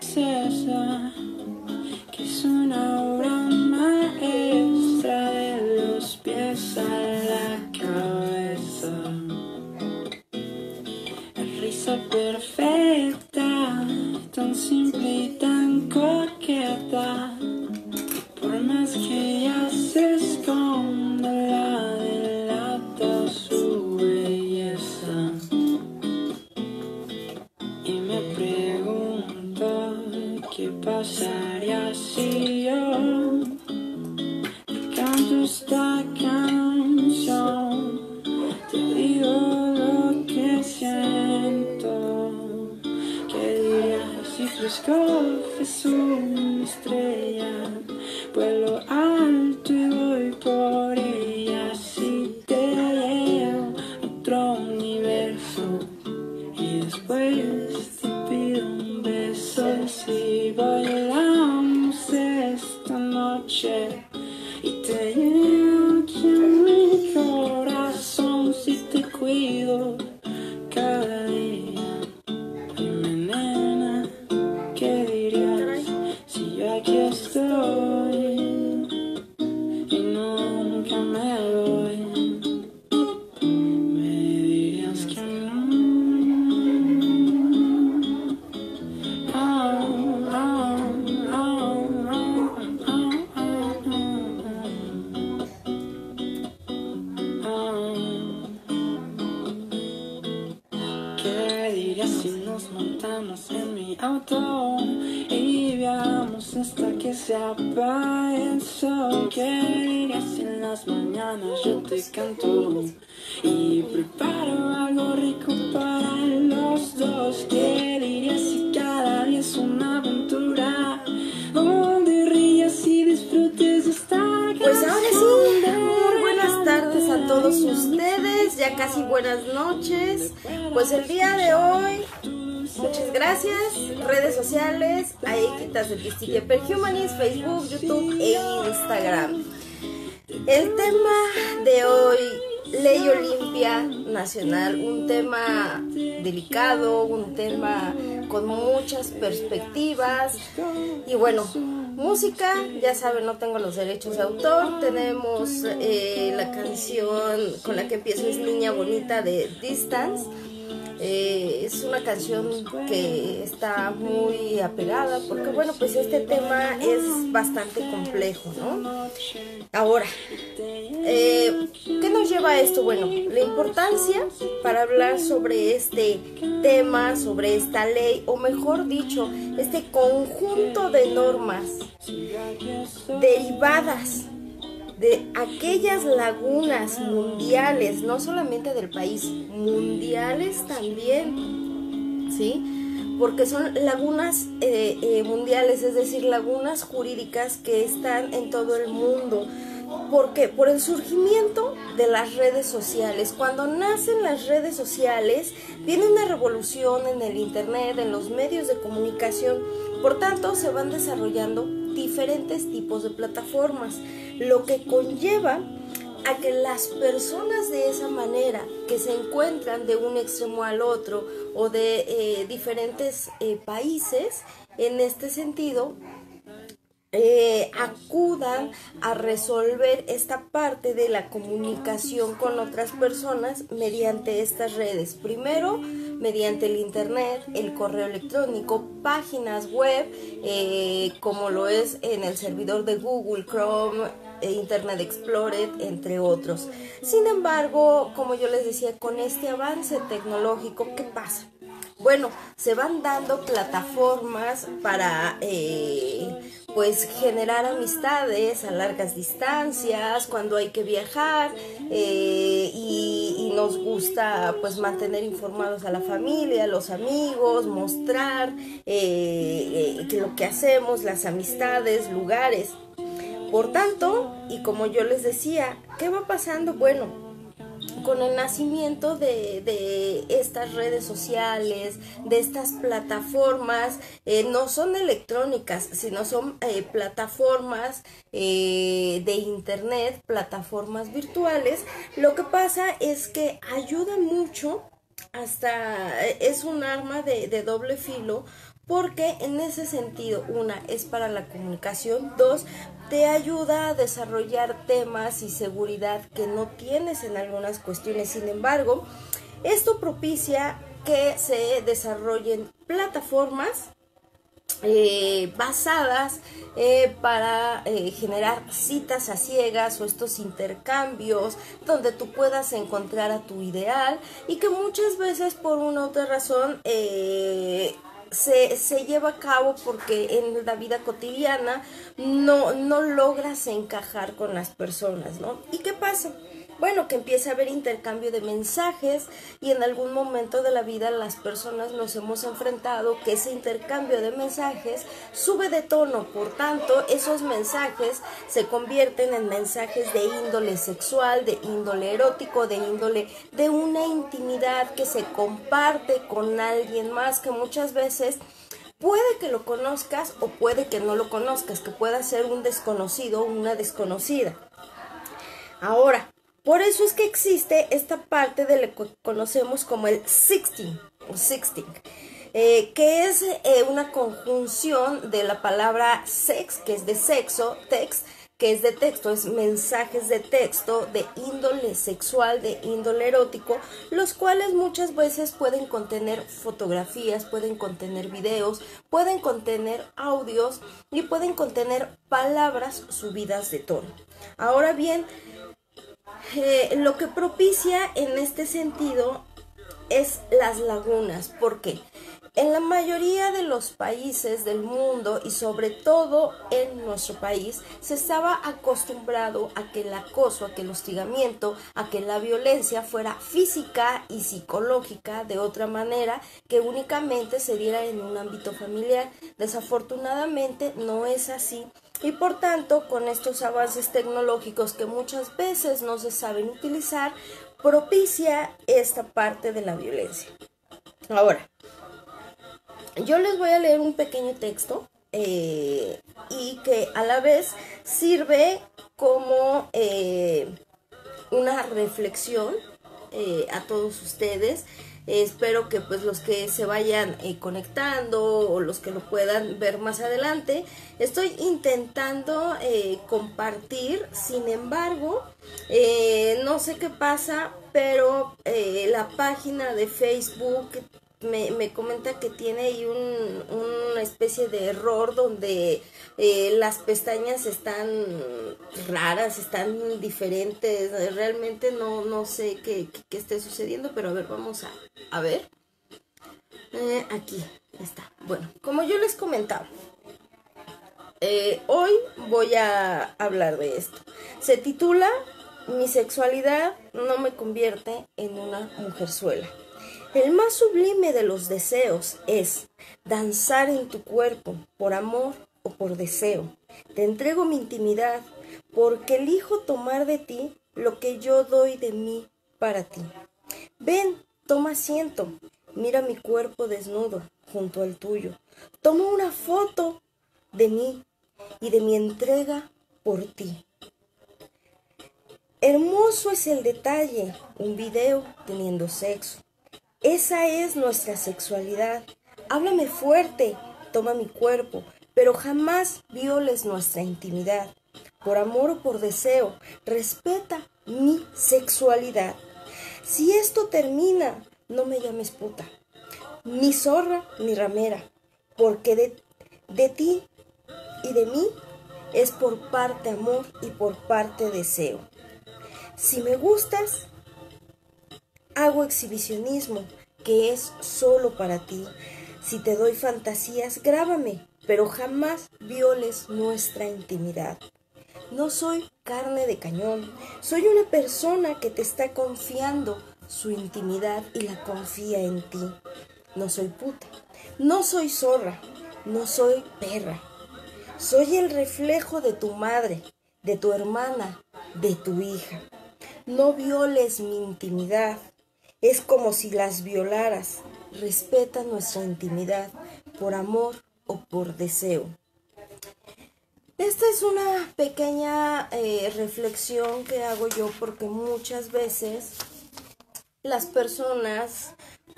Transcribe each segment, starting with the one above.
Esa, que es una obra maestra de los pies a la cabeza. La risa perfecta, tan simple y tan coqueta. Por más que ella se esconda, la delata su belleza. Y me pregunto qué pasaría si yo te canto esta canción, te digo lo que siento. ¿Qué dirías si Fresco es una estrella? Vuelo alto y voy por ella. Si te llevo a otro universo y después te pido un beso. Si bailamos esta noche y te llevo aquí en mi corazón, si te cuido cada día. Dime, nena, ¿qué dirías si yo aquí estoy y nunca me voy? Me dirías que no. ¿Qué dirías si nos montamos en mi auto y viajamos hasta que se apague el sol? ¿Qué dirías si en las mañanas yo te canto y preparo algo rico para los dos? ¿Qué dirías si cada día es una aventura donde rías y disfrutes de esta canción? Pues ahora sí, muy buenas tardes a todos ustedes, ya casi buenas noches. Pues el día de hoy, muchas gracias. Redes sociales, Aequitas de Pistique Perhumanis, Facebook, YouTube e Instagram. El tema de hoy, Ley Olimpia Nacional, un tema delicado, un tema con muchas perspectivas. Y bueno, música, ya saben, no tengo los derechos de autor. Tenemos la canción con la que empiezo, es Niña Bonita de Distance. Es una canción que está muy apegada porque, bueno, pues este tema es bastante complejo, ¿no? Ahora, ¿qué nos lleva a esto? Bueno, la importancia para hablar sobre este tema, sobre esta ley, o mejor dicho, este conjunto de normas derivadas de aquellas lagunas mundiales, no solamente del país, mundiales también, ¿sí? Porque son lagunas mundiales, es decir, lagunas jurídicas que están en todo el mundo. ¿Por qué? Por el surgimiento de las redes sociales. Cuando nacen las redes sociales, viene una revolución en el internet, en los medios de comunicación. Por tanto, se van desarrollando diferentes tipos de plataformas, lo que conlleva a que las personas de esa manera, que se encuentran de un extremo al otro o de diferentes países, en este sentido, acudan a resolver esta parte de la comunicación con otras personas mediante estas redes. Primero, mediante el internet, el correo electrónico, páginas web, como lo es en el servidor de Google, Chrome, Internet Explorer, entre otros. Sin embargo, como yo les decía, con este avance tecnológico, ¿qué pasa? Bueno, se van dando plataformas para pues generar amistades a largas distancias, cuando hay que viajar y nos gusta pues mantener informados a la familia, a los amigos, mostrar lo que hacemos, las amistades, lugares. Por tanto, y como yo les decía, ¿qué va pasando? Bueno, con el nacimiento de estas redes sociales, de estas plataformas, no son electrónicas, sino son plataformas de internet, plataformas virtuales. Lo que pasa es que ayuda mucho, hasta es un arma de doble filo, porque en ese sentido, una, es para la comunicación, dos, te ayuda a desarrollar temas y seguridad que no tienes en algunas cuestiones. Sin embargo, esto propicia que se desarrollen plataformas basadas para generar citas a ciegas o estos intercambios donde tú puedas encontrar a tu ideal y que muchas veces por una u otra razón se lleva a cabo porque en la vida cotidiana no logras encajar con las personas, ¿no? ¿Y qué pasa? Bueno, que empieza a haber intercambio de mensajes y en algún momento de la vida las personas nos hemos enfrentado que ese intercambio de mensajes sube de tono, por tanto esos mensajes se convierten en mensajes de índole sexual, de índole erótico, de índole de una intimidad que se comparte con alguien más que muchas veces puede que lo conozcas o puede que no lo conozcas, que pueda ser un desconocido o una desconocida. Ahora, por eso es que existe esta parte de lo que conocemos como el sexting, que es una conjunción de la palabra sex, que es de sexo, text, que es de texto, es mensajes de texto de índole sexual, de índole erótico, los cuales muchas veces pueden contener fotografías, pueden contener videos, pueden contener audios y pueden contener palabras subidas de tono. Ahora bien, lo que propicia en este sentido es las lagunas. ¿Por qué? En la mayoría de los países del mundo y sobre todo en nuestro país se estaba acostumbrado a que el acoso, a que el hostigamiento, a que la violencia fuera física y psicológica de otra manera que únicamente se diera en un ámbito familiar. Desafortunadamente no es así. Y por tanto, con estos avances tecnológicos que muchas veces no se saben utilizar, propicia esta parte de la violencia. Ahora, yo les voy a leer un pequeño texto y que a la vez sirve como una reflexión a todos ustedes. Espero que pues los que se vayan conectando o los que lo puedan ver más adelante, estoy intentando compartir, sin embargo, no sé qué pasa, pero la página de Facebook me comenta que tiene ahí una especie de error donde las pestañas están raras, están diferentes. Realmente no sé qué esté sucediendo, pero a ver, vamos a ver. Aquí está. Bueno, como yo les comentaba, hoy voy a hablar de esto. Se titula Mi sexualidad no me convierte en una mujerzuela. El más sublime de los deseos es danzar en tu cuerpo por amor o por deseo. Te entrego mi intimidad porque elijo tomar de ti lo que yo doy de mí para ti. Ven, toma asiento, mira mi cuerpo desnudo junto al tuyo. Toma una foto de mí y de mi entrega por ti. Hermoso es el detalle, un video teniendo sexo. Esa es nuestra sexualidad. Háblame fuerte, toma mi cuerpo, pero jamás violes nuestra intimidad. Por amor o por deseo, respeta mi sexualidad. Si esto termina, no me llames puta, ni zorra ni ramera, porque de ti y de mí es por parte amor y por parte deseo. Si me gustas, hago exhibicionismo, que es solo para ti. Si te doy fantasías, grábame, pero jamás violes nuestra intimidad. No soy carne de cañón, soy una persona que te está confiando su intimidad y la confía en ti. No soy puta, no soy zorra, no soy perra. Soy el reflejo de tu madre, de tu hermana, de tu hija. No violes mi intimidad. Es como si las violaras. Respeta nuestra intimidad por amor o por deseo. Esta es una pequeña reflexión que hago yo porque muchas veces las personas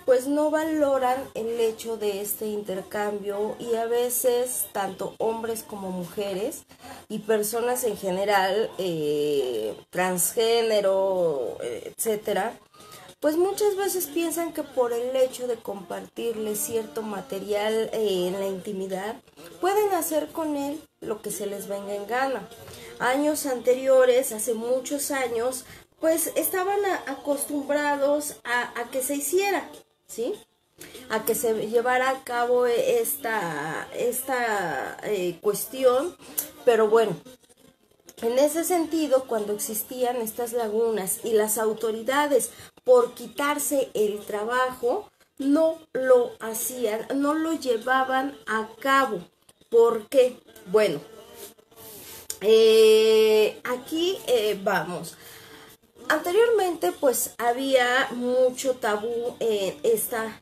pues no valoran el hecho de este intercambio, y a veces tanto hombres como mujeres y personas en general, transgénero, etcétera, pues muchas veces piensan que por el hecho de compartirle cierto material en la intimidad, pueden hacer con él lo que se les venga en gana. Años anteriores, hace muchos años, pues estaban acostumbrados a que se hiciera, ¿sí? A que se llevara a cabo esta cuestión, pero bueno, en ese sentido, cuando existían estas lagunas y las autoridades, por quitarse el trabajo, no lo hacían, no lo llevaban a cabo. ¿Por qué? Bueno, aquí vamos. Anteriormente, pues había mucho tabú en esta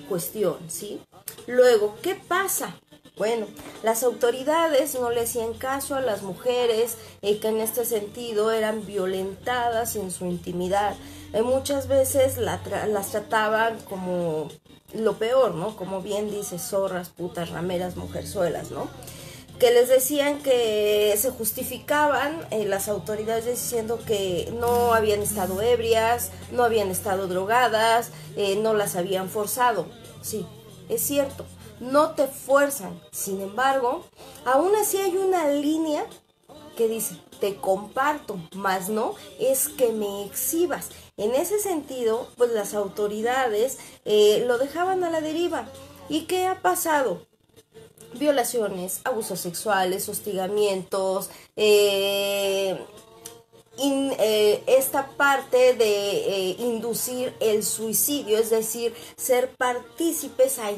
cuestión, ¿sí? Luego, ¿qué pasa? Bueno, las autoridades no le hacían caso a las mujeres que en este sentido eran violentadas en su intimidad. Muchas veces las trataban como lo peor, ¿no? Como bien dice, zorras, putas, rameras, mujerzuelas, ¿no? Que les decían que se justificaban las autoridades diciendo que no habían estado ebrias, no habían estado drogadas, no las habían forzado. Sí, es cierto, no te fuerzan. Sin embargo, aún así hay una línea que dice, te comparto, más no es que me exhibas. En ese sentido, pues las autoridades lo dejaban a la deriva. ¿Y qué ha pasado? Violaciones, abusos sexuales, hostigamientos, esta parte de inducir el suicidio, es decir, ser partícipes a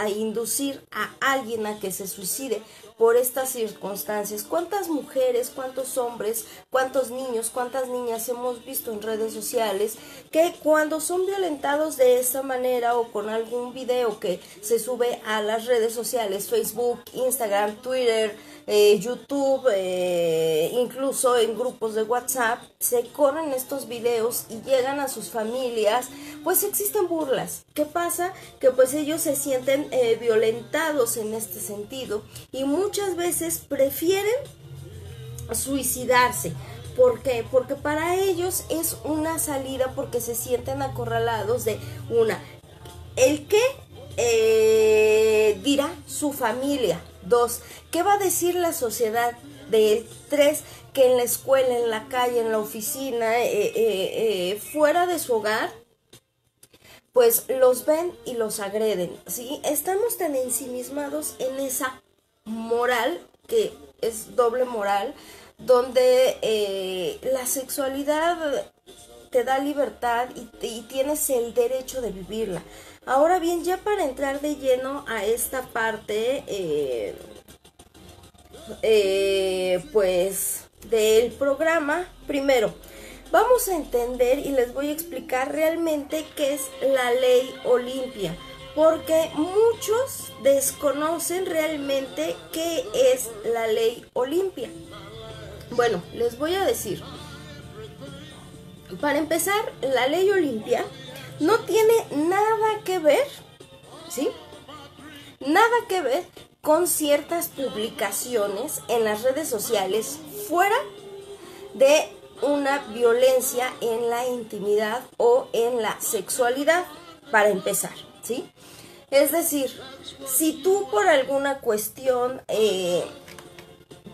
inducir a alguien a que se suicide por estas circunstancias. ¿Cuántas mujeres, cuántos hombres, cuántos niños, cuántas niñas hemos visto en redes sociales que cuando son violentados de esta manera o con algún video que se sube a las redes sociales, Facebook, Instagram, Twitter, YouTube, incluso en grupos de WhatsApp, se corren estos videos y llegan a sus familias, pues existen burlas? ¿Qué pasa? Que pues ellos se sienten violentados en este sentido y muchas veces prefieren suicidarse. ¿Por qué? Porque para ellos es una salida, porque se sienten acorralados de el qué dirá su familia. 2, ¿qué va a decir la sociedad de él? 3, que en la escuela, en la calle, en la oficina, fuera de su hogar, pues los ven y los agreden, ¿sí? Estamos tan ensimismados en esa moral, que es doble moral, donde la sexualidad te da libertad y tienes el derecho de vivirla. Ahora bien, ya para entrar de lleno a esta parte, pues del programa, primero vamos a entender y les voy a explicar realmente qué es la Ley Olimpia, porque muchos desconocen realmente qué es la Ley Olimpia. Bueno, les voy a decir. Para empezar, la Ley Olimpia no tiene nada que ver, ¿sí? Nada que ver con ciertas publicaciones en las redes sociales fuera de una violencia en la intimidad o en la sexualidad, para empezar, ¿sí? Es decir, si tú por alguna cuestión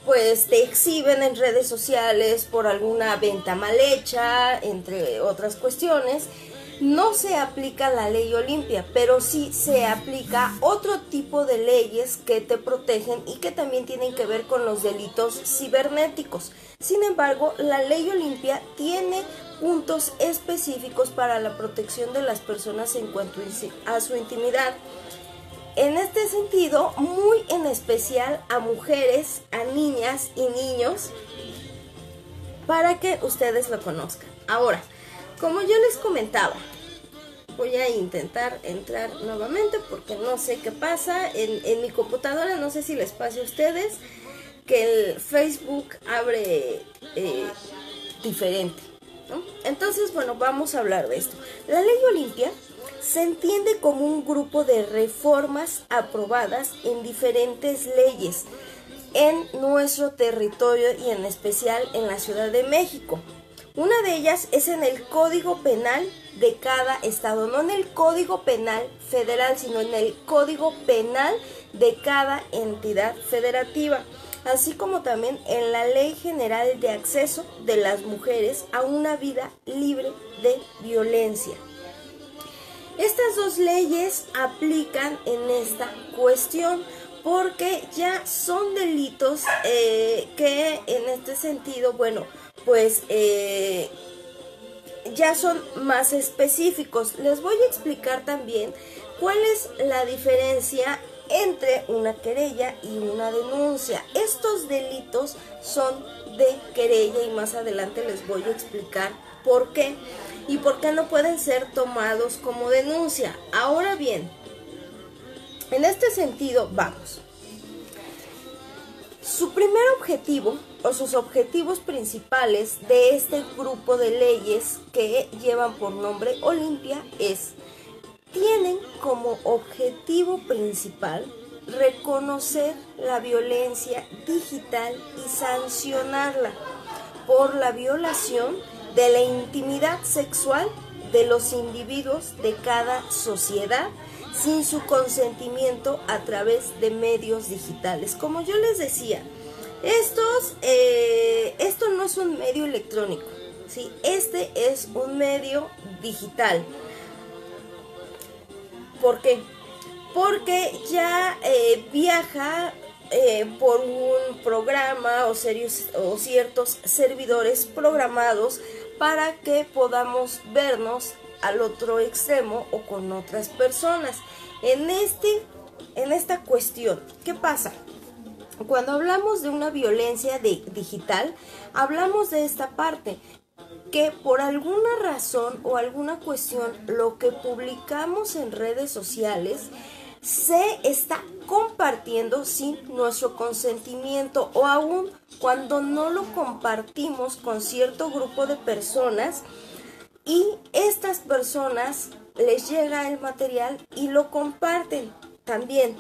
pues te exhiben en redes sociales por alguna venta mal hecha, entre otras cuestiones, no se aplica la Ley Olimpia, pero sí se aplica otro tipo de leyes que te protegen y que también tienen que ver con los delitos cibernéticos. Sin embargo, la Ley Olimpia tiene puntos específicos para la protección de las personas en cuanto a su intimidad. En este sentido, muy en especial a mujeres, a niñas y niños, para que ustedes lo conozcan. Ahora, como yo les comentaba, voy a intentar entrar nuevamente porque no sé qué pasa en mi computadora. No sé si les pase a ustedes que el Facebook abre diferente. ¿no? Entonces, bueno, vamos a hablar de esto. La Ley Olimpia se entiende como un grupo de reformas aprobadas en diferentes leyes en nuestro territorio y en especial en la Ciudad de México. Una de ellas es en el Código Penal de cada estado, no en el Código Penal federal, sino en el Código Penal de cada entidad federativa, así como también en la Ley General de Acceso de las Mujeres a una vida libre de violencia. Estas dos leyes aplican en esta cuestión porque ya son delitos que en este sentido, bueno, pues ya son más específicos. Les voy a explicar también cuál es la diferencia entre una querella y una denuncia. Estos delitos son de querella y más adelante les voy a explicar por qué y por qué no pueden ser tomados como denuncia. Ahora bien, en este sentido, vamos. Su primer objetivo o sus objetivos principales de este grupo de leyes que llevan por nombre Olimpia tienen como objetivo principal reconocer la violencia digital y sancionarla por la violación de la intimidad sexual de los individuos de cada sociedad sin su consentimiento a través de medios digitales. Como yo les decía, esto no es un medio electrónico, ¿sí? Este es un medio digital. ¿Por qué? Porque ya viaja por un programa o ciertos servidores programados para que podamos vernos al otro extremo o con otras personas. En esta cuestión, ¿qué pasa? Cuando hablamos de una violencia digital, hablamos de esta parte, que por alguna razón o alguna cuestión lo que publicamos en redes sociales se está compartiendo sin nuestro consentimiento o aún cuando no lo compartimos con cierto grupo de personas y estas personas les llega el material y lo comparten también.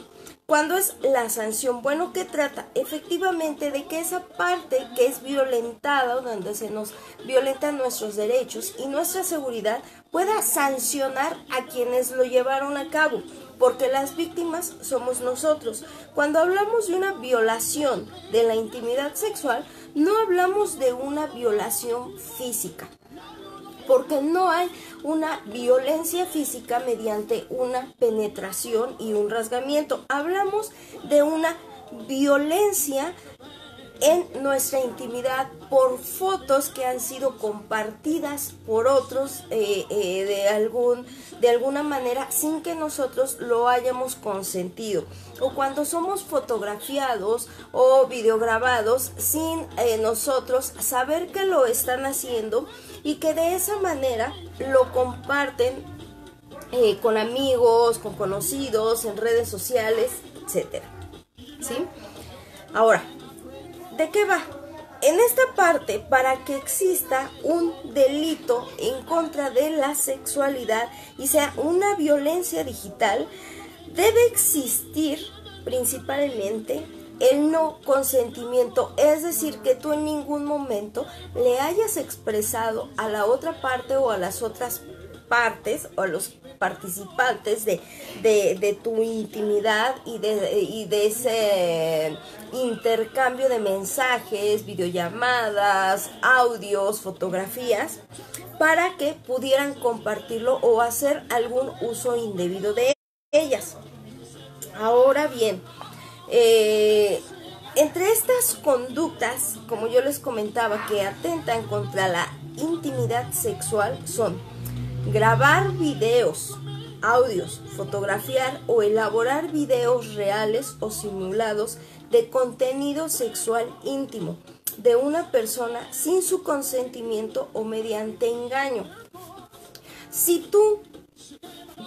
¿Cuándo es la sanción? Bueno, ¿qué trata? Efectivamente de que esa parte que es violentada, donde se nos violentan nuestros derechos y nuestra seguridad, pueda sancionar a quienes lo llevaron a cabo, porque las víctimas somos nosotros. Cuando hablamos de una violación de la intimidad sexual, no hablamos de una violación física, porque no hay una violencia física mediante una penetración y un rasgamiento. Hablamos de una violencia en nuestra intimidad por fotos que han sido compartidas por otros de alguna manera sin que nosotros lo hayamos consentido, o cuando somos fotografiados o videograbados sin nosotros saber que lo están haciendo y que de esa manera lo comparten con amigos, con conocidos, en redes sociales, etcétera. ¿Sí? Ahora, ¿de qué va? En esta parte, para que exista un delito en contra de la sexualidad y sea una violencia digital, debe existir principalmente el no consentimiento, es decir, que tú en ningún momento le hayas expresado a la otra parte o a las otras partes o a los participantes de tu intimidad y de ese intercambio de mensajes, videollamadas, audios, fotografías, para que pudieran compartirlo o hacer algún uso indebido de ellas. Ahora bien, entre estas conductas, como yo les comentaba, que atentan contra la intimidad sexual son grabar videos, audios, fotografiar o elaborar videos reales o simulados de contenido sexual íntimo de una persona sin su consentimiento o mediante engaño. Si tú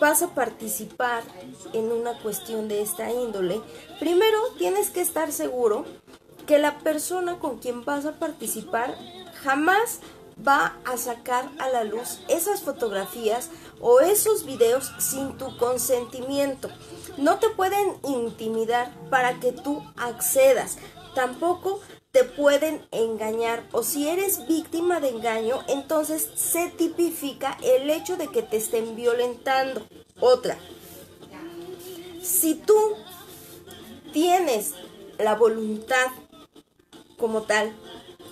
vas a participar en una cuestión de esta índole, primero tienes que estar seguro que la persona con quien vas a participar jamás va a sacar a la luz esas fotografías o esos videos sin tu consentimiento. No te pueden intimidar para que tú accedas. Tampoco te pueden engañar, o si eres víctima de engaño, entonces se tipifica el hecho de que te estén violentando. Otra, si tú tienes la voluntad como tal,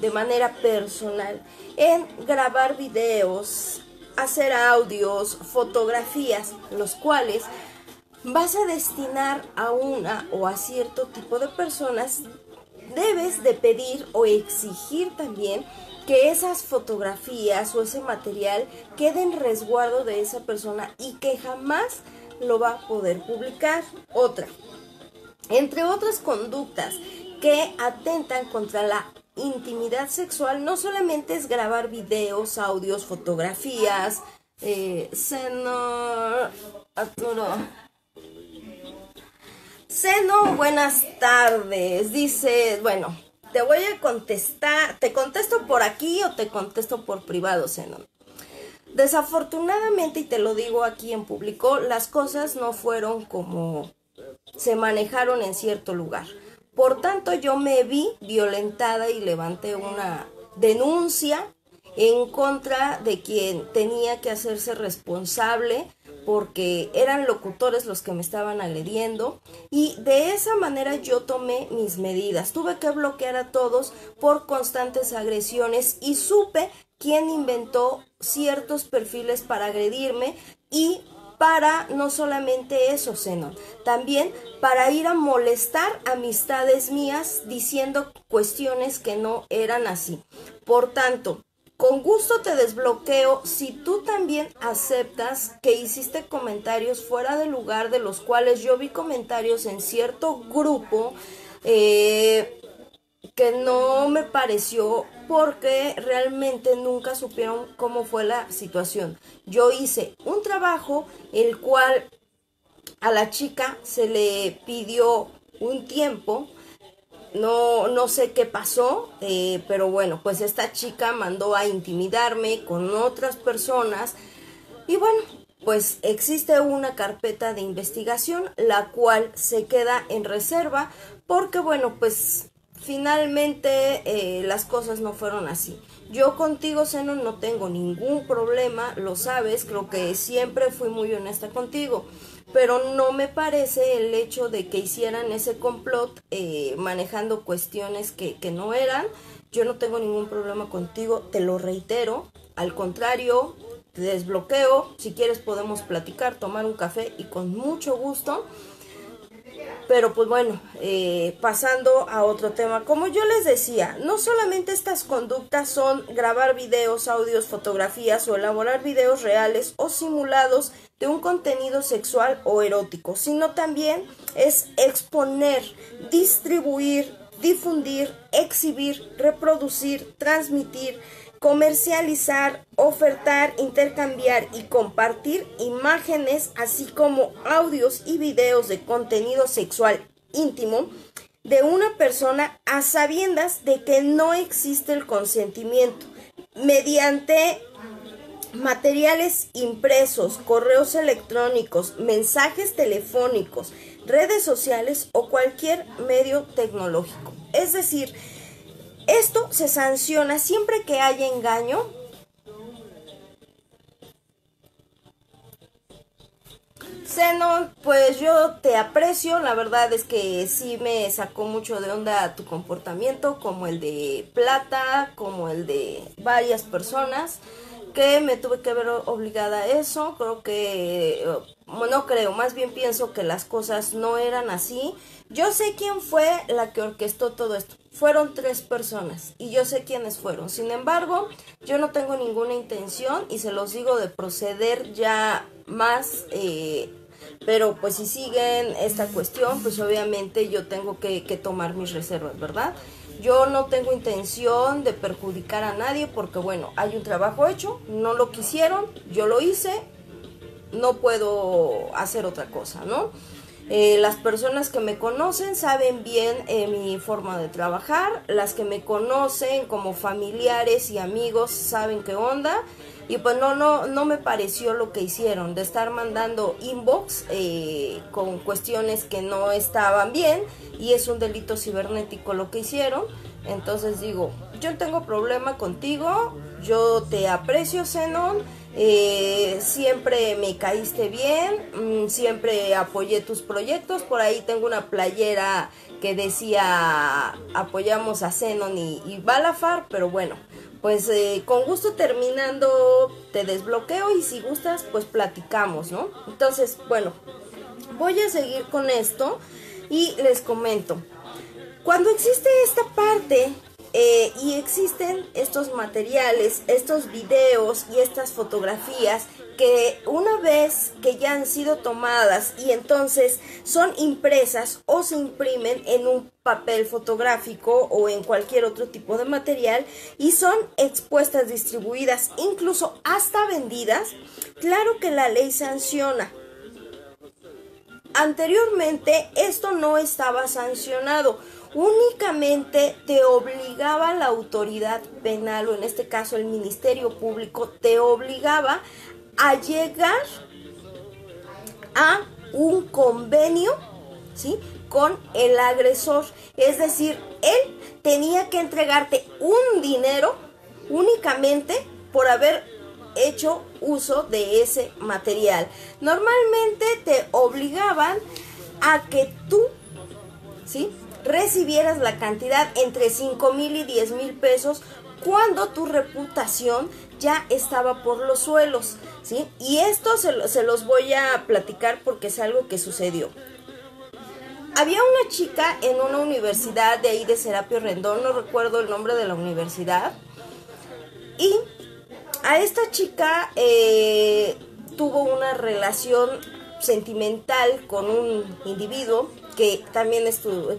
de manera personal, en grabar videos, hacer audios, fotografías, los cuales vas a destinar a una o a cierto tipo de personas, debes de pedir o exigir también que esas fotografías o ese material quede en resguardo de esa persona y que jamás lo va a poder publicar. Otra, entre otras conductas que atentan contra la intimidad sexual, no solamente es grabar videos, audios, fotografías, Seno, buenas tardes. Dice, bueno, te voy a contestar, ¿te contesto por aquí o te contesto por privado, Seno? Desafortunadamente, y te lo digo aquí en público, las cosas no fueron como se manejaron en cierto lugar. Por tanto, yo me vi violentada y levanté una denuncia en contra de quien tenía que hacerse responsable, porque eran locutores los que me estaban agrediendo, y de esa manera yo tomé mis medidas. Tuve que bloquear a todos por constantes agresiones y supe quién inventó ciertos perfiles para agredirme, y para no solamente eso, Zenon, también para ir a molestar amistades mías diciendo cuestiones que no eran así. Por tanto, con gusto te desbloqueo si tú también aceptas que hiciste comentarios fuera de lugar, de los cuales yo vi comentarios en cierto grupo que no me pareció, porque realmente nunca supieron cómo fue la situación. Yo hice un trabajo el cual a la chica se le pidió un tiempo. No sé qué pasó, pero bueno, pues esta chica mandó a intimidarme con otras personas y bueno, pues existe una carpeta de investigación, la cual se queda en reserva porque bueno, pues finalmente las cosas no fueron así. Yo contigo, Zenon, no tengo ningún problema, lo sabes, creo que siempre fui muy honesta contigo. Pero no me parece el hecho de que hicieran ese complot manejando cuestiones que no eran. Yo no tengo ningún problema contigo, te lo reitero. Al contrario, te desbloqueo. Si quieres podemos platicar, tomar un café y con mucho gusto. Pero pues bueno, pasando a otro tema, como yo les decía, no solamente estas conductas son grabar videos, audios, fotografías o elaborar videos reales o simulados de un contenido sexual o erótico, sino también es exponer, distribuir, difundir, exhibir, reproducir, transmitir, comercializar, ofertar, intercambiar y compartir imágenes, así como audios y videos de contenido sexual íntimo de una persona a sabiendas de que no existe el consentimiento, mediante materiales impresos, correos electrónicos, mensajes telefónicos, redes sociales o cualquier medio tecnológico. Es decir, esto se sanciona siempre que haya engaño, Zenon, pues yo te aprecio, la verdad es que sí me sacó mucho de onda tu comportamiento, como el de Plata, como el de varias personas, que me tuve que ver obligada a eso. Creo que, no creo, más bien pienso que las cosas no eran así. Yo sé quién fue la que orquestó todo esto. Fueron 3 personas y yo sé quiénes fueron. Sin embargo, yo no tengo ninguna intención, y se los digo, de proceder ya más, pero pues si siguen esta cuestión, pues obviamente yo tengo que tomar mis reservas, ¿verdad? Yo no tengo intención de perjudicar a nadie porque bueno, hay un trabajo hecho, no lo quisieron, yo lo hice, no puedo hacer otra cosa, ¿no? Las personas que me conocen saben bien mi forma de trabajar, las que me conocen como familiares y amigos saben qué onda. Y pues no me pareció lo que hicieron, de estar mandando inbox con cuestiones que no estaban bien, y es un delito cibernético lo que hicieron. Entonces digo, yo no tengo problema contigo, yo te aprecio, Zenon, siempre me caíste bien, siempre apoyé tus proyectos. Por ahí tengo una playera que decía apoyamos a Zenon y Balafar, pero bueno, pues con gusto terminando te desbloqueo y si gustas pues platicamos, ¿no? Entonces, bueno, voy a seguir con esto y les comento. Cuando existe esta parte y existen estos materiales, estos videos y estas fotografías que una vez que ya han sido tomadas y entonces son impresas o se imprimen en un papel fotográfico o en cualquier otro tipo de material y son expuestas, distribuidas, incluso hasta vendidas, claro que la ley sanciona. Anteriormente esto no estaba sancionado, únicamente te obligaba la autoridad penal, o en este caso el Ministerio Público, te obligaba a llegar a un convenio, ¿sí?, con el agresor. Es decir, él tenía que entregarte un dinero únicamente por haber hecho uso de ese material. Normalmente te obligaban a que tú, ¿sí?, recibieras la cantidad entre 5,000 y 10,000 pesos cuando tu reputación ya estaba por los suelos, ¿sí? Y esto se los voy a platicar porque es algo que sucedió. Había una chica en una universidad de ahí de Serapio Rendón, no recuerdo el nombre de la universidad, y a esta chica tuvo una relación sentimental con un individuo que también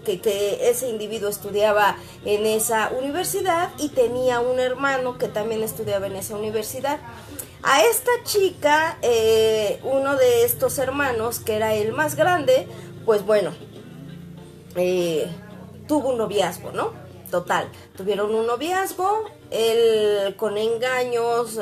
que ese individuo estudiaba en esa universidad y tenía un hermano que también estudiaba en esa universidad. A esta chica, uno de estos hermanos, que era el más grande, pues bueno, tuvo un noviazgo, ¿no? Total, tuvieron un noviazgo, él con engaños,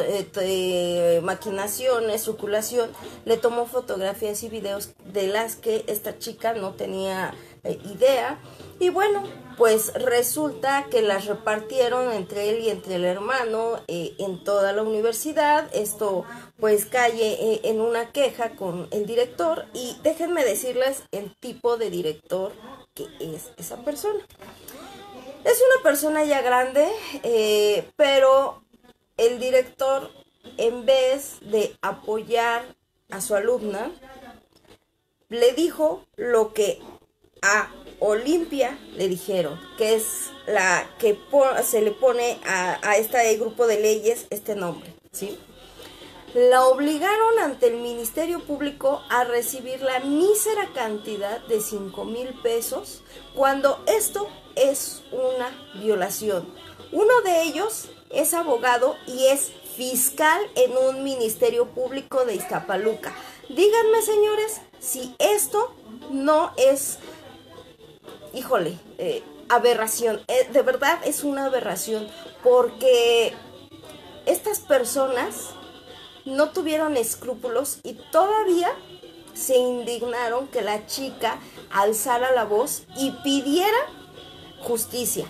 maquinaciones, circulación, le tomó fotografías y videos de las que esta chica no tenía idea. Y bueno, pues resulta que las repartieron entre él y entre el hermano en toda la universidad. Esto pues cae en una queja con el director y déjenme decirles el tipo de director que es esa persona. Es una persona ya grande, pero el director, en vez de apoyar a su alumna, le dijo lo que a Olimpia le dijeron, que es la que se le pone a este grupo de leyes este nombre, ¿sí? La obligaron ante el Ministerio Público a recibir la mísera cantidad de 5,000 pesos cuando esto es una violación. Uno de ellos es abogado y es fiscal en un Ministerio Público de Iztapaluca. Díganme, señores, si esto no es, híjole, aberración. De verdad es una aberración porque estas personas no tuvieron escrúpulos y todavía se indignaron que la chica alzara la voz y pidiera justicia,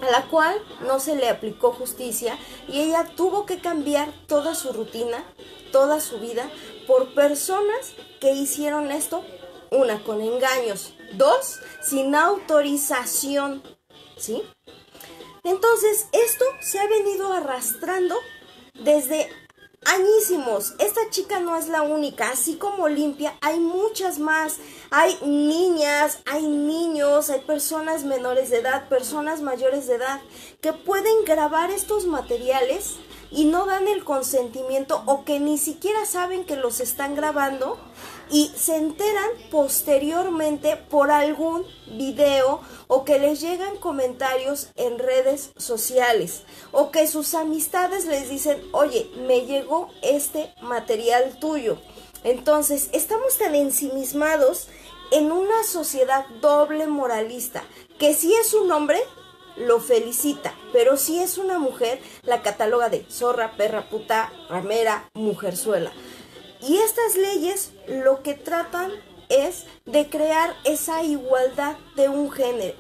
a la cual no se le aplicó justicia y ella tuvo que cambiar toda su rutina, toda su vida, por personas que hicieron esto, una, con engaños, dos, sin autorización, ¿sí? Entonces, esto se ha venido arrastrando desde añísimos. Esta chica no es la única, así como Olimpia, hay muchas más. Hay niñas, hay niños, hay personas menores de edad, personas mayores de edad que pueden grabar estos materiales y no dan el consentimiento o que ni siquiera saben que los están grabando y se enteran posteriormente por algún video o que les llegan comentarios en redes sociales o que sus amistades les dicen, oye, me llegó este material tuyo. Entonces, estamos tan ensimismados en una sociedad doble moralista, que si es un hombre, lo felicita, pero si es una mujer, la cataloga de zorra, perra, puta, ramera, mujerzuela. Y estas leyes lo que tratan es de crear esa igualdad de un género,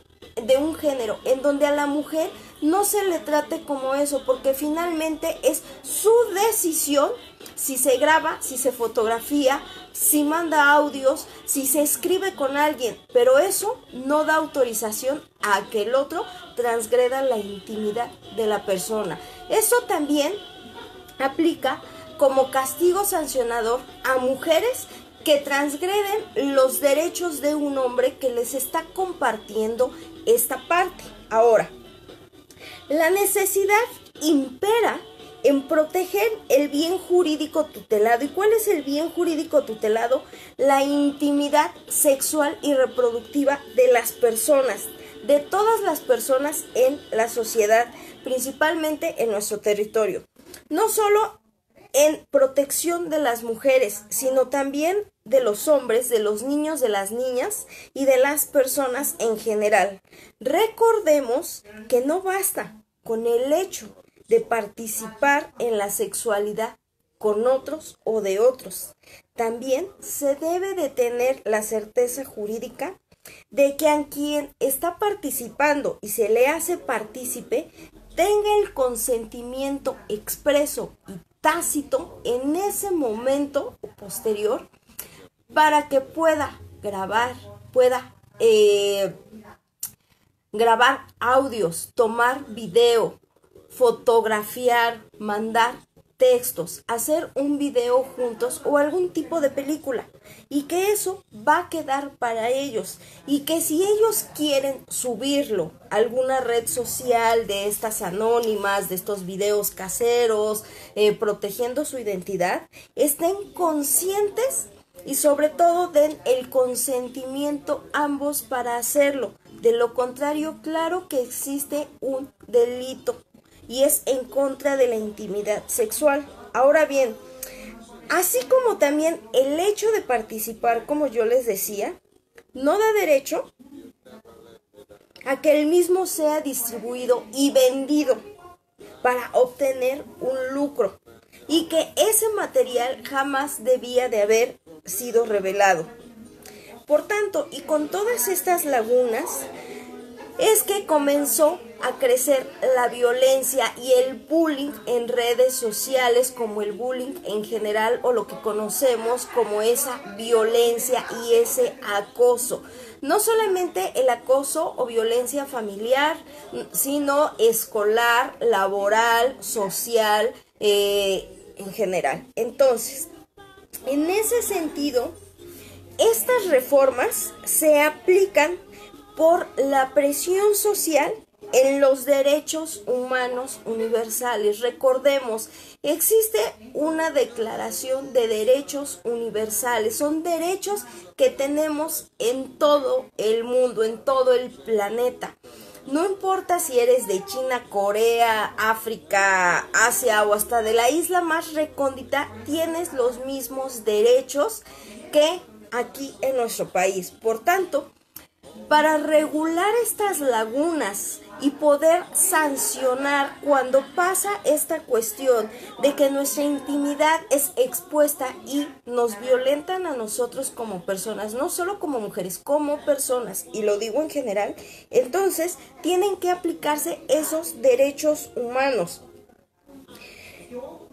en donde a la mujer no se le trate como eso, porque finalmente es su decisión si se graba, si se fotografía, si manda audios, si se escribe con alguien, pero eso no da autorización a que el otro transgreda la intimidad de la persona. Eso también aplica como castigo sancionador a mujeres que transgreden los derechos de un hombre que les está compartiendo esta parte. Ahora, la necesidad impera en proteger el bien jurídico tutelado. ¿Y cuál es el bien jurídico tutelado? La intimidad sexual y reproductiva de las personas, de todas las personas en la sociedad, principalmente en nuestro territorio. No solo en protección de las mujeres, sino también de los hombres, de los niños, de las niñas y de las personas en general. Recordemos que no basta con el hecho de participar en la sexualidad con otros o de otros. También se debe de tener la certeza jurídica de que a quien está participando y se le hace partícipe tenga el consentimiento expreso y tácito en ese momento posterior para que pueda grabar, grabar audios, tomar video, fotografiar, mandar textos, hacer un video juntos o algún tipo de película, y que eso va a quedar para ellos, y que si ellos quieren subirlo a alguna red social de estas anónimas, de estos videos caseros, protegiendo su identidad, estén conscientes y sobre todo den el consentimiento ambos para hacerlo. De lo contrario, claro que existe un delito y es en contra de la intimidad sexual. Ahora bien, así como también el hecho de participar, como yo les decía, no da derecho a que el mismo sea distribuido y vendido para obtener un lucro, y que ese material jamás debía de haber sido revelado. Por tanto, y con todas estas lagunas, es que comenzó a crecer la violencia y el bullying en redes sociales, como el bullying en general, o lo que conocemos como esa violencia y ese acoso. No solamente el acoso o violencia familiar, sino escolar, laboral, social, en general. Entonces, en ese sentido, estas reformas se aplican por la presión social en los derechos humanos universales. Recordemos, existe una declaración de derechos universales. Son derechos que tenemos en todo el mundo, en todo el planeta. No importa si eres de China, Corea, África, Asia o hasta de la isla más recóndita, tienes los mismos derechos que aquí en nuestro país. Por tanto, para regular estas lagunas y poder sancionar cuando pasa esta cuestión de que nuestra intimidad es expuesta y nos violentan a nosotros como personas, no solo como mujeres, como personas, y lo digo en general, entonces tienen que aplicarse esos derechos humanos.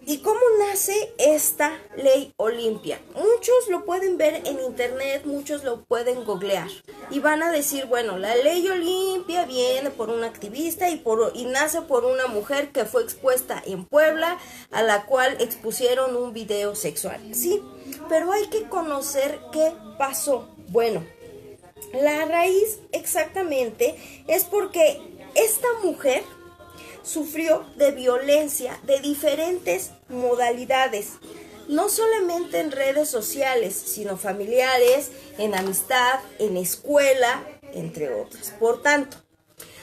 ¿Y cómo nace esta ley Olimpia? Muchos lo pueden ver en internet, muchos lo pueden googlear y van a decir, bueno, la ley Olimpia viene por un activista y nace por una mujer que fue expuesta en Puebla, a la cual expusieron un video sexual. Sí, pero hay que conocer qué pasó. Bueno, la raíz exactamente es porque esta mujer sufrió de violencia de diferentes modalidades, no solamente en redes sociales, sino familiares, en amistad, en escuela, entre otras. Por tanto,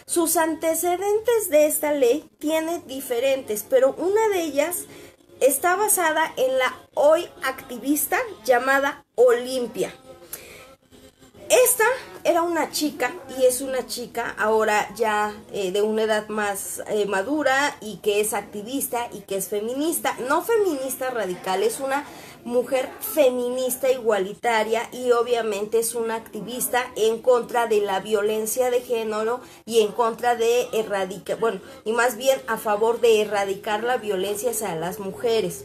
sus antecedentes de esta ley tienen diferentes, pero una de ellas está basada en la hoy activista llamada Olimpia. Esta era una chica y es una chica ahora ya de una edad más madura y que es activista y que es feminista. No feminista radical, es una mujer feminista igualitaria y obviamente es una activista en contra de la violencia de género y en contra de erradicar, bueno, y más bien a favor de erradicar la violencia hacia las mujeres.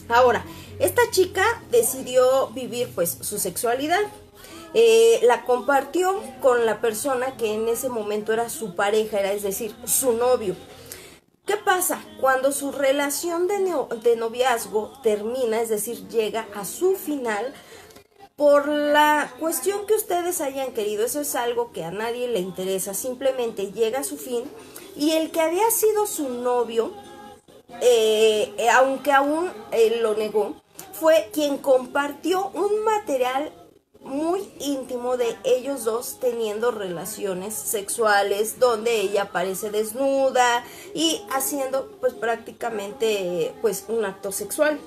Ahora, esta chica decidió vivir pues su sexualidad. La compartió con la persona que en ese momento era su pareja, es decir, su novio. ¿Qué pasa? Cuando su relación de noviazgo termina, es decir, llega a su final, por la cuestión que ustedes hayan querido, eso es algo que a nadie le interesa, simplemente llega a su fin, y el que había sido su novio, aunque aún lo negó, fue quien compartió un material muy íntimo de ellos dos teniendo relaciones sexuales donde ella aparece desnuda y haciendo pues prácticamente pues un acto sexual.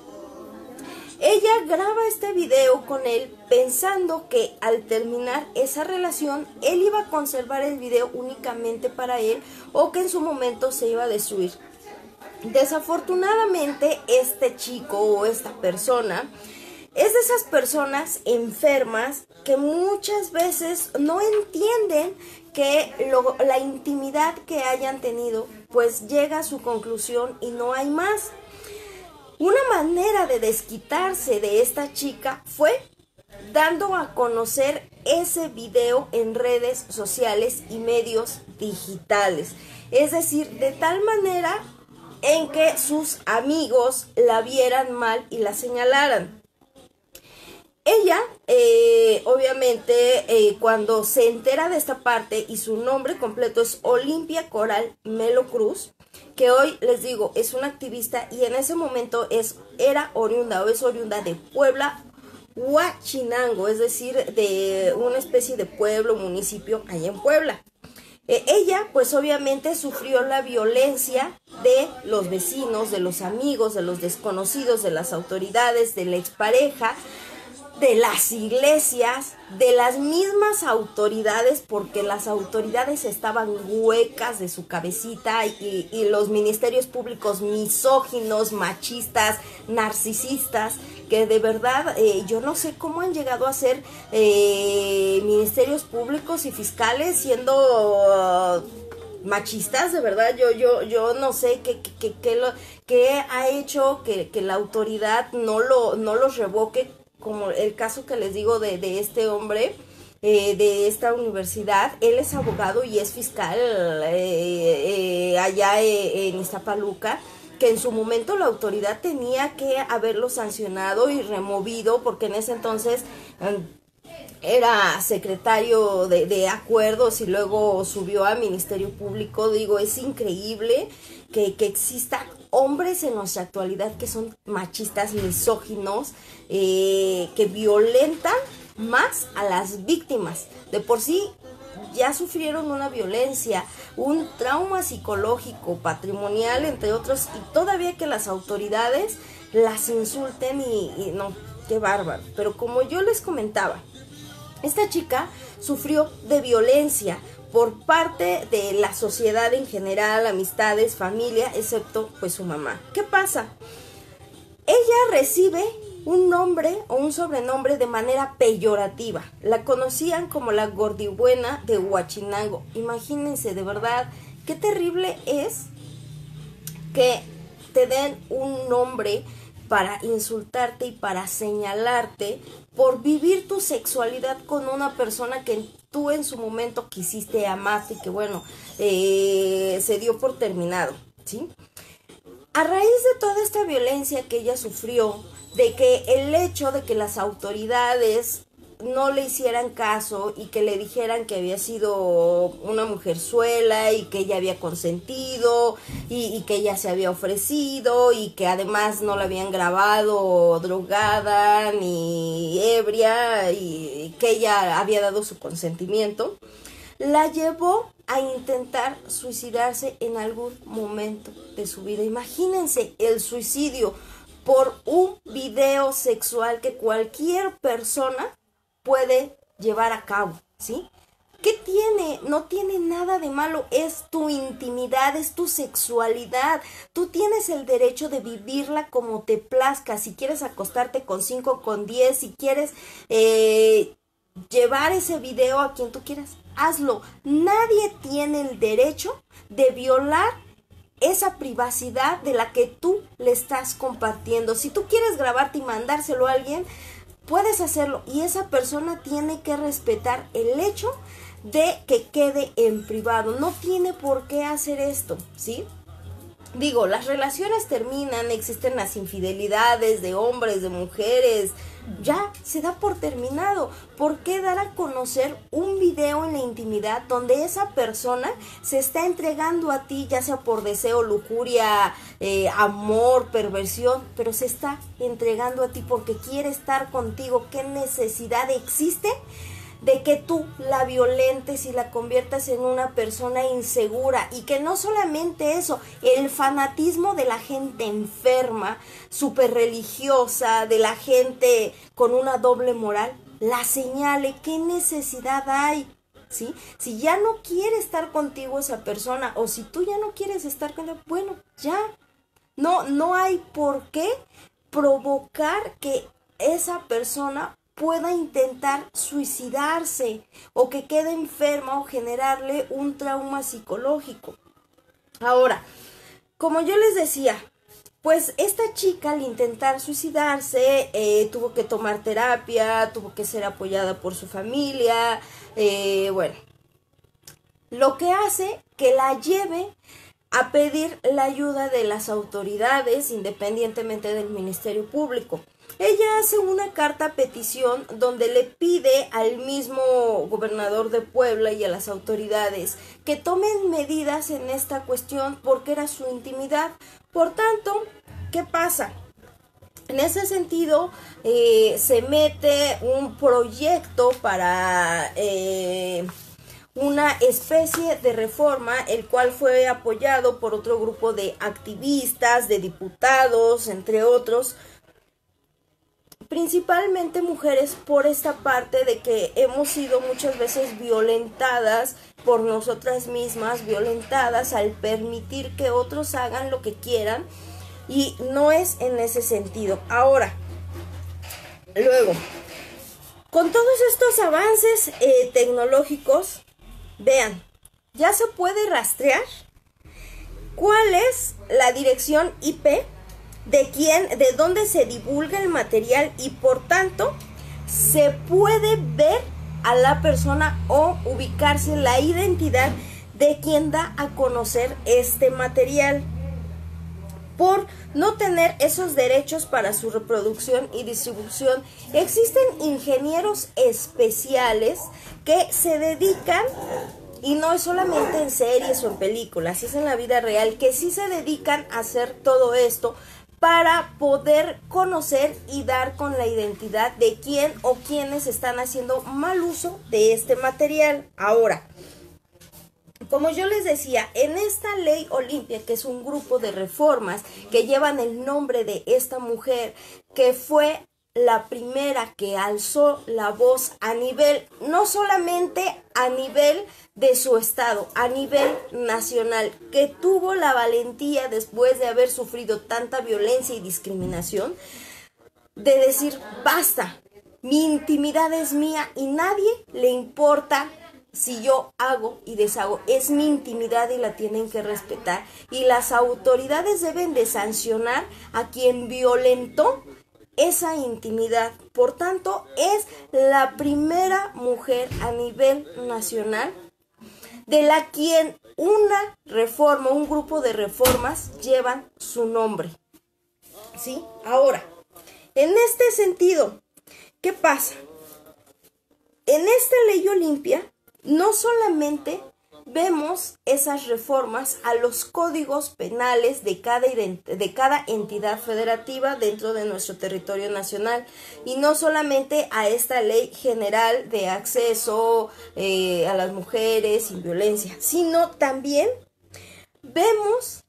Ella graba este video con él pensando que al terminar esa relación él iba a conservar el video únicamente para él o que en su momento se iba a destruir. Desafortunadamente este chico o esta persona es de esas personas enfermas que muchas veces no entienden que la intimidad que hayan tenido pues llega a su conclusión y no hay más. Una manera de desquitarse de esta chica fue dando a conocer ese video en redes sociales y medios digitales. Es decir, de tal manera en que sus amigos la vieran mal y la señalaran. Ella, obviamente, cuando se entera de esta parte y su nombre completo es Olimpia Coral Melo Cruz, que hoy les digo es una activista y en ese momento era oriunda o es oriunda de Puebla, Huachinango, es decir, de una especie de pueblo, municipio allá en Puebla. Ella, pues obviamente sufrió la violencia de los vecinos, de los amigos, de los desconocidos, de las autoridades, de la expareja, de las iglesias, de las mismas autoridades, porque las autoridades estaban huecas de su cabecita y los ministerios públicos misóginos, machistas, narcisistas, que de verdad yo no sé cómo han llegado a ser ministerios públicos y fiscales siendo machistas, de verdad. Yo no sé qué ha hecho que la autoridad no los revoque, como el caso que les digo de este hombre, de esta universidad. Él es abogado y es fiscal allá en Iztapaluca, que en su momento la autoridad tenía que haberlo sancionado y removido, porque en ese entonces era secretario de acuerdos y luego subió a Ministerio Público. Digo, es increíble que exista hombres en nuestra actualidad que son machistas, misóginos, que violentan más a las víctimas. De por sí ya sufrieron una violencia, un trauma psicológico, patrimonial, entre otros, y todavía que las autoridades las insulten y no, qué bárbaro. Pero como yo les comentaba, esta chica sufrió de violencia por parte de la sociedad en general, amistades, familia, excepto pues su mamá. ¿Qué pasa? Ella recibe un nombre o un sobrenombre de manera peyorativa. La conocían como la gordibuena de Huachinango. Imagínense, de verdad, qué terrible es que te den un nombre para insultarte y para señalarte por vivir tu sexualidad con una persona que tú en su momento quisiste, amaste y que bueno, se dio por terminado, ¿sí? A raíz de toda esta violencia que ella sufrió, de que el hecho de que las autoridades no le hicieran caso y que le dijeran que había sido una mujerzuela y que ella había consentido y que ella se había ofrecido y que además no la habían grabado drogada ni ebria y que ella había dado su consentimiento, la llevó a intentar suicidarse en algún momento de su vida. Imagínense el suicidio por un video sexual que cualquier persona puede llevar a cabo, ¿sí? ¿Qué tiene? No tiene nada de malo, es tu intimidad, es tu sexualidad. Tú tienes el derecho de vivirla como te plazca. Si quieres acostarte con 5, con 10, si quieres llevar ese video a quien tú quieras, hazlo. Nadie tiene el derecho de violar esa privacidad de la que tú le estás compartiendo. Si tú quieres grabarte y mandárselo a alguien, puedes hacerlo, y esa persona tiene que respetar el hecho de que quede en privado. No tiene por qué hacer esto, ¿sí? Digo, las relaciones terminan, existen las infidelidades de hombres, de mujeres, ya se da por terminado. ¿Por qué dar a conocer un video en la intimidad donde esa persona se está entregando a ti, ya sea por deseo, lujuria, amor, perversión, pero se está entregando a ti porque quiere estar contigo? ¿Qué necesidad existe de que tú la violentes y la conviertas en una persona insegura? Y que no solamente eso, el fanatismo de la gente enferma, súper religiosa, de la gente con una doble moral, la señale. ¿Qué necesidad hay? ¿Sí? Si ya no quiere estar contigo esa persona, o si tú ya no quieres estar con ella, bueno, ya. No hay por qué provocar que esa persona pueda intentar suicidarse o que quede enferma o generarle un trauma psicológico. Ahora, como yo les decía, pues esta chica al intentar suicidarse tuvo que tomar terapia, tuvo que ser apoyada por su familia, bueno, lo que hace que la lleve a pedir la ayuda de las autoridades independientemente del Ministerio Público. Ella hace una carta petición donde le pide al mismo gobernador de Puebla y a las autoridades que tomen medidas en esta cuestión porque era su intimidad. Por tanto, ¿qué pasa? En ese sentido, se mete un proyecto para una especie de reforma, el cual fue apoyado por otro grupo de activistas, de diputados, entre otros, principalmente mujeres, por esta parte de que hemos sido muchas veces violentadas por nosotras mismas, violentadas al permitir que otros hagan lo que quieran, y no es en ese sentido. Ahora, luego, con todos estos avances tecnológicos, vean, ya se puede rastrear cuál es la dirección IP de dónde se divulga el material, y por tanto se puede ver a la persona o ubicarse la identidad de quien da a conocer este material. Por no tener esos derechos para su reproducción y distribución, existen ingenieros especiales que se dedican, y no es solamente en series o en películas, es en la vida real, que sí se dedican a hacer todo esto para poder conocer y dar con la identidad de quién o quiénes están haciendo mal uso de este material. Ahora, como yo les decía, en esta ley Olimpia, que es un grupo de reformas que llevan el nombre de esta mujer, que fue la primera que alzó la voz a nivel, no solamente a nivel de su estado, a nivel nacional, que tuvo la valentía, después de haber sufrido tanta violencia y discriminación, de decir: basta, mi intimidad es mía y nadie le importa si yo hago y deshago, es mi intimidad y la tienen que respetar, y las autoridades deben de sancionar a quien violentó esa intimidad. Por tanto, es la primera mujer a nivel nacional de la quien una reforma, un grupo de reformas llevan su nombre, ¿sí? Ahora, en este sentido, ¿qué pasa? En esta ley Olimpia no solamente vemos esas reformas a los códigos penales de cada entidad federativa dentro de nuestro territorio nacional, y no solamente a esta ley general de acceso a las mujeres sin violencia, sino también vemos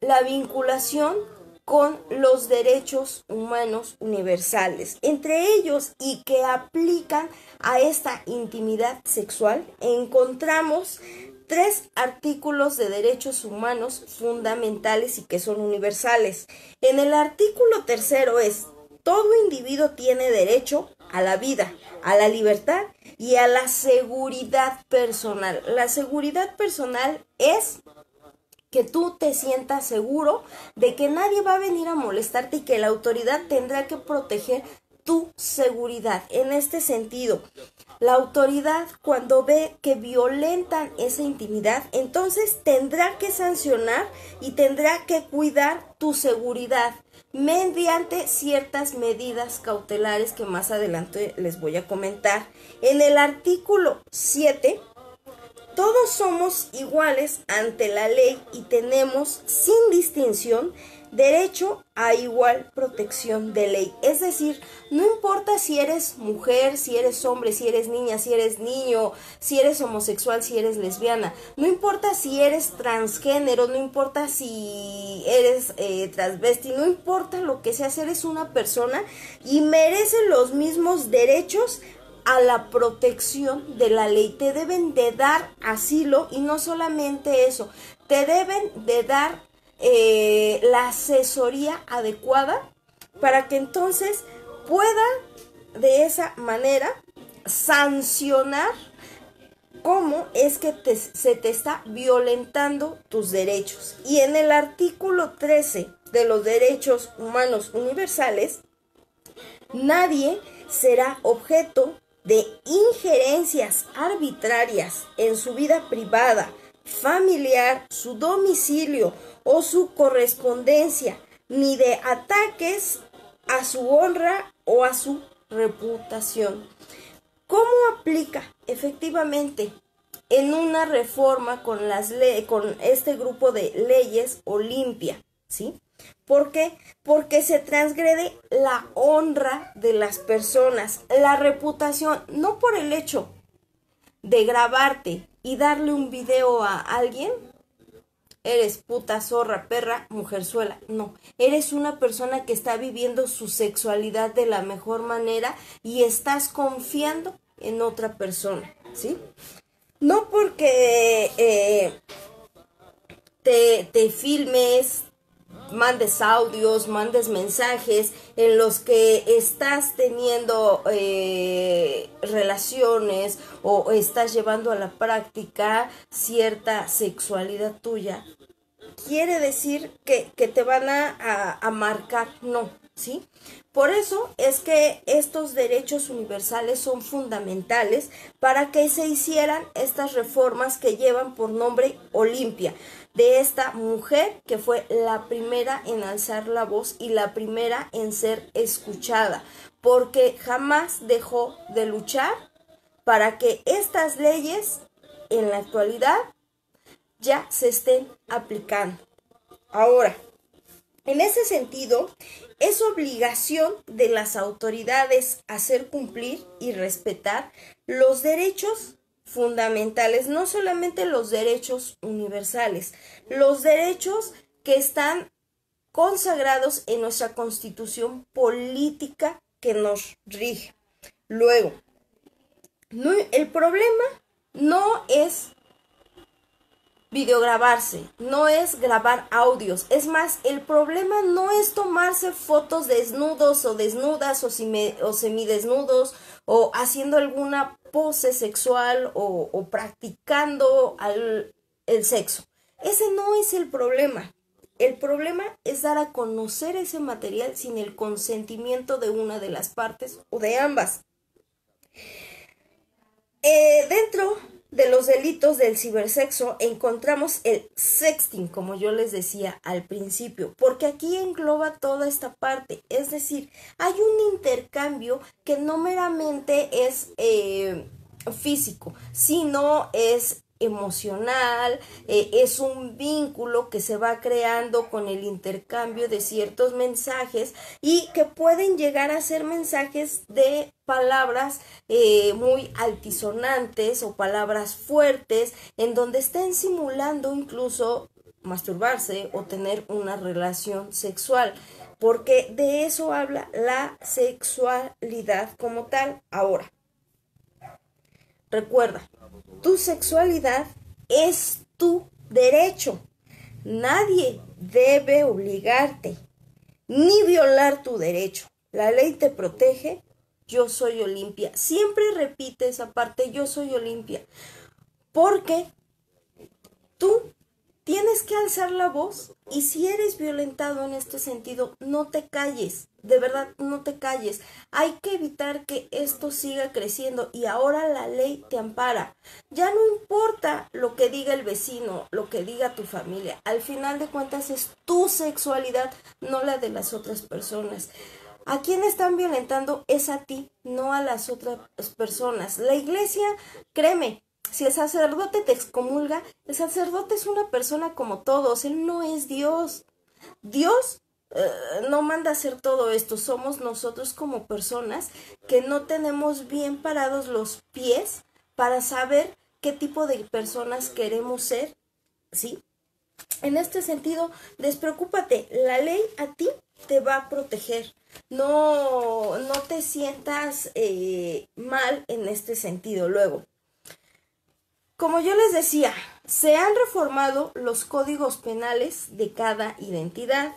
la vinculación con los derechos humanos universales, entre ellos y que aplican a esta intimidad sexual, encontramos 3 artículos de derechos humanos fundamentales y que son universales. En el artículo 3 es: todo individuo tiene derecho a la vida, a la libertad y a la seguridad personal. La seguridad personal es que tú te sientas seguro de que nadie va a venir a molestarte y que la autoridad tendrá que proteger tu seguridad. En este sentido, la autoridad, cuando ve que violentan esa intimidad, entonces tendrá que sancionar y tendrá que cuidar tu seguridad mediante ciertas medidas cautelares que más adelante les voy a comentar. En el artículo 7, todos somos iguales ante la ley y tenemos, sin distinción, derecho a igual protección de ley. Es decir, no importa si eres mujer, si eres hombre, si eres niña, si eres niño, si eres homosexual, si eres lesbiana, no importa si eres transgénero, no importa si eres transvesti, no importa lo que seas, eres una persona y mereces los mismos derechos a la protección de la ley. Te deben de dar asilo y no solamente eso, te deben de dar la asesoría adecuada para que entonces pueda de esa manera sancionar cómo es que se te está violentando tus derechos. Y en el artículo 13 de los derechos humanos universales, nadie será objeto de injerencias arbitrarias en su vida privada, familiar, su domicilio o su correspondencia, ni de ataques a su honra o a su reputación. ¿Cómo aplica efectivamente en una reforma con con este grupo de leyes Olimpia? ¿Sí? ¿Por qué? Porque se transgrede la honra de las personas, la reputación, no por el hecho de grabarte y darle un video a alguien, eres puta, zorra, perra, mujerzuela. No, eres una persona que está viviendo su sexualidad de la mejor manera y estás confiando en otra persona, ¿sí? No porque te filmes, mandes audios, mandes mensajes en los que estás teniendo relaciones o estás llevando a la práctica cierta sexualidad tuya, quiere decir que te van a marcar, no, ¿sí? Por eso es que estos derechos universales son fundamentales para que se hicieran estas reformas que llevan por nombre Olimpia, de esta mujer que fue la primera en alzar la voz y la primera en ser escuchada, porque jamás dejó de luchar para que estas leyes en la actualidad ya se estén aplicando. Ahora, en ese sentido, es obligación de las autoridades hacer cumplir y respetar los derechos fundamentales, no solamente los derechos universales, los derechos que están consagrados en nuestra Constitución política que nos rige. Luego, el problema no es videograbarse, no es grabar audios. Es más, el problema no es tomarse fotos desnudos o desnudas o semidesnudos o haciendo alguna pose sexual o practicando el sexo. Ese no es el problema. El problema es dar a conocer ese material sin el consentimiento de una de las partes o de ambas. Dentro de los delitos del cibersexo encontramos el sexting, como yo les decía al principio, porque aquí engloba toda esta parte, es decir, hay un intercambio que no meramente es físico, sino es emocional, es un vínculo que se va creando con el intercambio de ciertos mensajes y que pueden llegar a ser mensajes de palabras muy altisonantes o palabras fuertes en donde estén simulando incluso masturbarse o tener una relación sexual, porque de eso habla la sexualidad como tal. Ahora, recuerda, tu sexualidad es tu derecho. Nadie debe obligarte ni violar tu derecho. La ley te protege. Yo soy Olimpia. Siempre repite esa parte, yo soy Olimpia. Porque tú tienes que alzar la voz, y si eres violentado en este sentido, no te calles, de verdad no te calles. Hay que evitar que esto siga creciendo, y ahora la ley te ampara. Ya no importa lo que diga el vecino, lo que diga tu familia, al final de cuentas es tu sexualidad, no la de las otras personas. ¿A quién están violentando? Es a ti, no a las otras personas. La iglesia, créeme, si el sacerdote te excomulga, el sacerdote es una persona como todos, él no es Dios. Dios no manda a hacer todo esto, somos nosotros como personas que no tenemos bien parados los pies para saber qué tipo de personas queremos ser, ¿sí? En este sentido, despreocúpate, la ley a ti te va a proteger. No te sientas mal en este sentido. Luego, como yo les decía, se han reformado los códigos penales de cada identidad.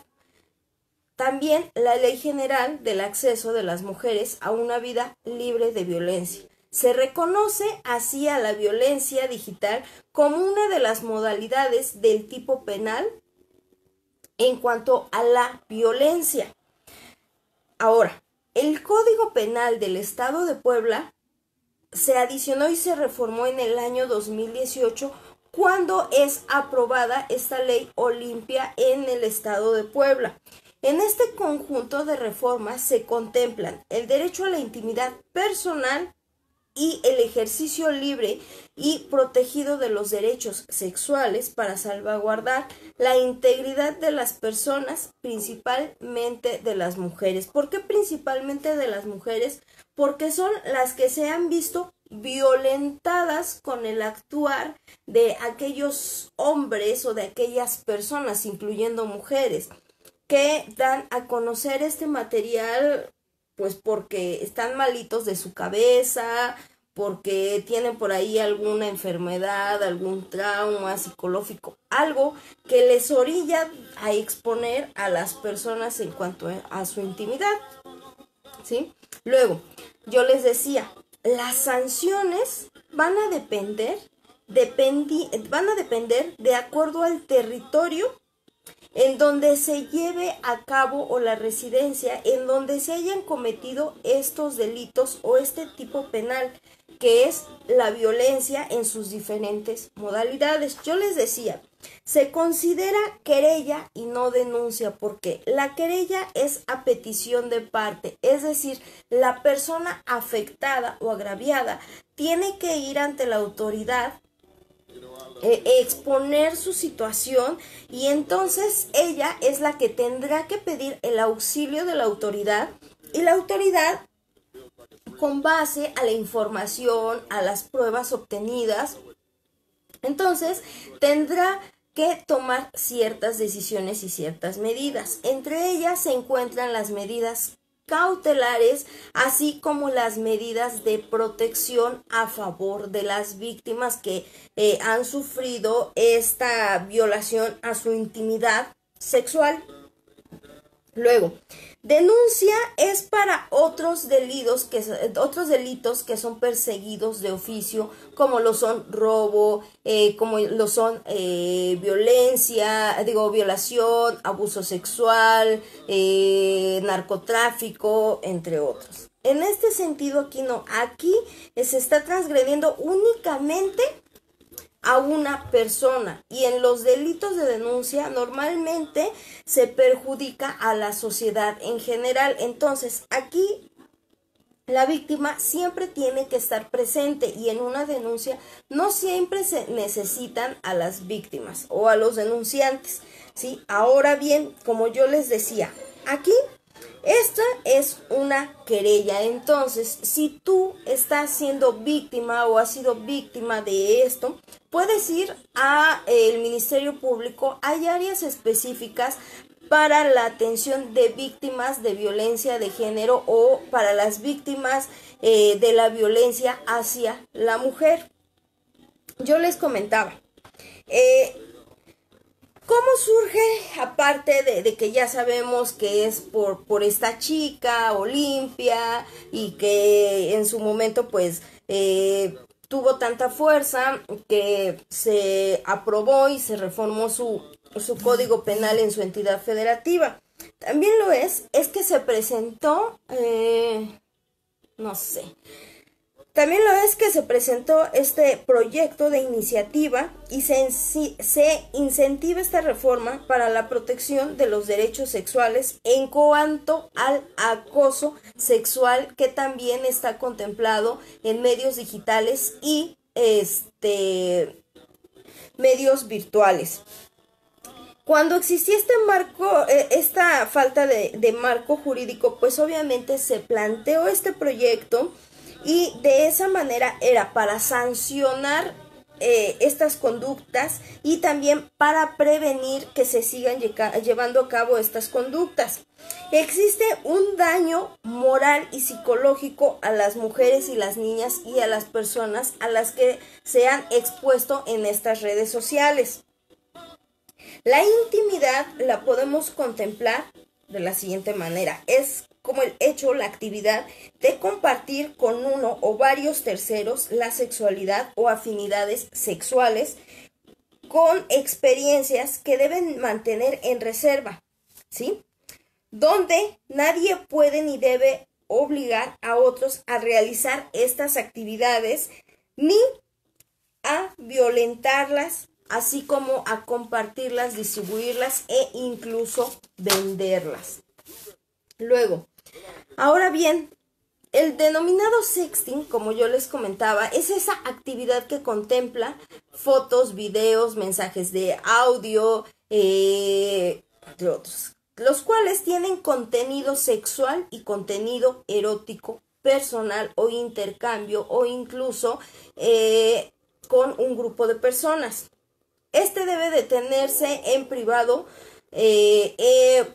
También la Ley General del Acceso de las Mujeres a una vida libre de violencia. Se reconoce así a la violencia digital como una de las modalidades del tipo penal en cuanto a la violencia. Ahora, el Código Penal del Estado de Puebla se adicionó y se reformó en el año 2018 cuando es aprobada esta ley Olimpia en el Estado de Puebla. En este conjunto de reformas se contemplan el derecho a la intimidad personal y el ejercicio libre y protegido de los derechos sexuales para salvaguardar la integridad de las personas, principalmente de las mujeres. ¿Por qué principalmente de las mujeres? Porque son las que se han visto violentadas con el actuar de aquellos hombres o de aquellas personas, incluyendo mujeres, que dan a conocer este material pues porque están malitos de su cabeza, porque tienen por ahí alguna enfermedad, algún trauma psicológico, algo que les orilla a exponer a las personas en cuanto a su intimidad, ¿sí? Luego, yo les decía, las sanciones van a depender de acuerdo al territorio en donde se lleve a cabo o la residencia en donde se hayan cometido estos delitos o este tipo penal, que es la violencia en sus diferentes modalidades. Yo les decía, se considera querella y no denuncia, porque la querella es a petición de parte, es decir, la persona afectada o agraviada tiene que ir ante la autoridad, exponer su situación, y entonces ella es la que tendrá que pedir el auxilio de la autoridad, y la autoridad, con base a la información, a las pruebas obtenidas, entonces tendrá que tomar ciertas decisiones y ciertas medidas. Entre ellas se encuentran las medidas cautelares, así como las medidas de protección a favor de las víctimas que han sufrido esta violación a su intimidad sexual. Luego, denuncia es para otros delitos que son perseguidos de oficio, como lo son robo, como lo son violación, abuso sexual, narcotráfico, entre otros. En este sentido, aquí se está transgrediendo únicamente a una persona, y en los delitos de denuncia normalmente se perjudica a la sociedad en general. Entonces aquí la víctima siempre tiene que estar presente, y en una denuncia no siempre se necesitan a las víctimas o a los denunciantes, ¿sí? Ahora bien, como yo les decía, aquí Esta es una querella. Entonces, si tú estás siendo víctima o has sido víctima de esto, puedes ir a el Ministerio Público. Hay áreas específicas para la atención de víctimas de violencia de género o para las víctimas de la violencia hacia la mujer. Yo les comentaba, ¿cómo surge? Aparte de que ya sabemos que es por esta chica, Olimpia, y que en su momento pues tuvo tanta fuerza que se aprobó y se reformó su código penal en su entidad federativa. También lo es que se presentó, no sé, también lo es que se presentó este proyecto de iniciativa y se incentiva esta reforma para la protección de los derechos sexuales en cuanto al acoso sexual, que también está contemplado en medios digitales y medios virtuales. Cuando existía este marco, esta falta de marco jurídico, pues obviamente se planteó este proyecto. Y de esa manera era para sancionar estas conductas y también para prevenir que se sigan llevando a cabo estas conductas. Existe un daño moral y psicológico a las mujeres y las niñas y a las personas a las que se han expuesto en estas redes sociales. La intimidad la podemos contemplar de la siguiente manera. Es como el hecho, la actividad de compartir con uno o varios terceros la sexualidad o afinidades sexuales con experiencias que deben mantener en reserva, ¿sí? Donde nadie puede ni debe obligar a otros a realizar estas actividades ni a violentarlas, así como a compartirlas, distribuirlas e incluso venderlas. Luego, ahora bien, el denominado sexting, como yo les comentaba, es esa actividad que contempla fotos, videos, mensajes de audio, entre otros, los cuales tienen contenido sexual y contenido erótico, personal o intercambio o incluso con un grupo de personas. Este debe de tenerse en privado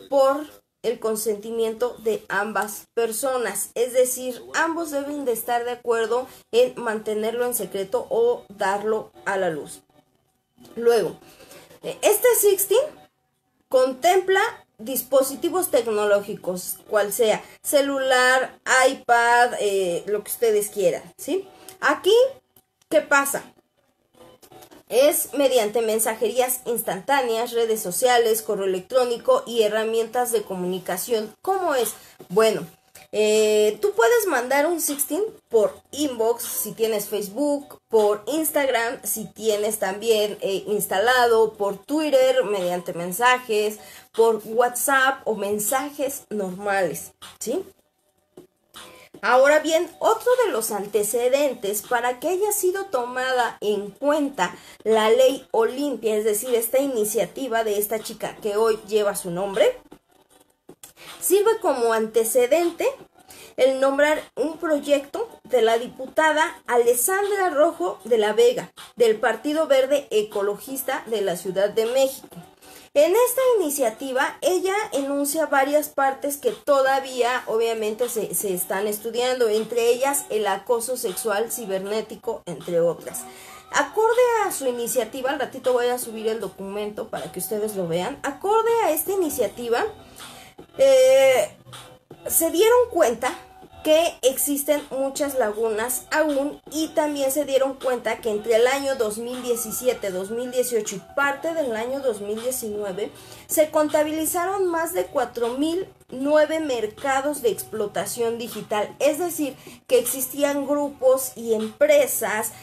por el consentimiento de ambas personas, es decir, ambos deben de estar de acuerdo en mantenerlo en secreto o darlo a la luz. Luego, este sexting contempla dispositivos tecnológicos, cual sea celular, iPad, lo que ustedes quieran, ¿sí? Aquí, ¿qué pasa? Es mediante mensajerías instantáneas, redes sociales, correo electrónico y herramientas de comunicación. ¿Cómo es? Bueno, tú puedes mandar un sexting por inbox si tienes Facebook, por Instagram si tienes también instalado, por Twitter mediante mensajes, por WhatsApp o mensajes normales, ¿sí? Ahora bien, otro de los antecedentes para que haya sido tomada en cuenta la ley Olimpia, es decir, esta iniciativa de esta chica que hoy lleva su nombre, sirve como antecedente el nombrar un proyecto de la diputada Alessandra Rojo de la Vega, del Partido Verde Ecologista de la Ciudad de México. En esta iniciativa, ella enuncia varias partes que todavía, obviamente, se están estudiando, entre ellas el acoso sexual cibernético, entre otras. Acorde a su iniciativa, al ratito voy a subir el documento para que ustedes lo vean, acorde a esta iniciativa, se dieron cuenta que existen muchas lagunas aún y también se dieron cuenta que entre el año 2017, 2018 y parte del año 2019 se contabilizaron más de 4.009 mercados de explotación digital, es decir, que existían grupos y empresas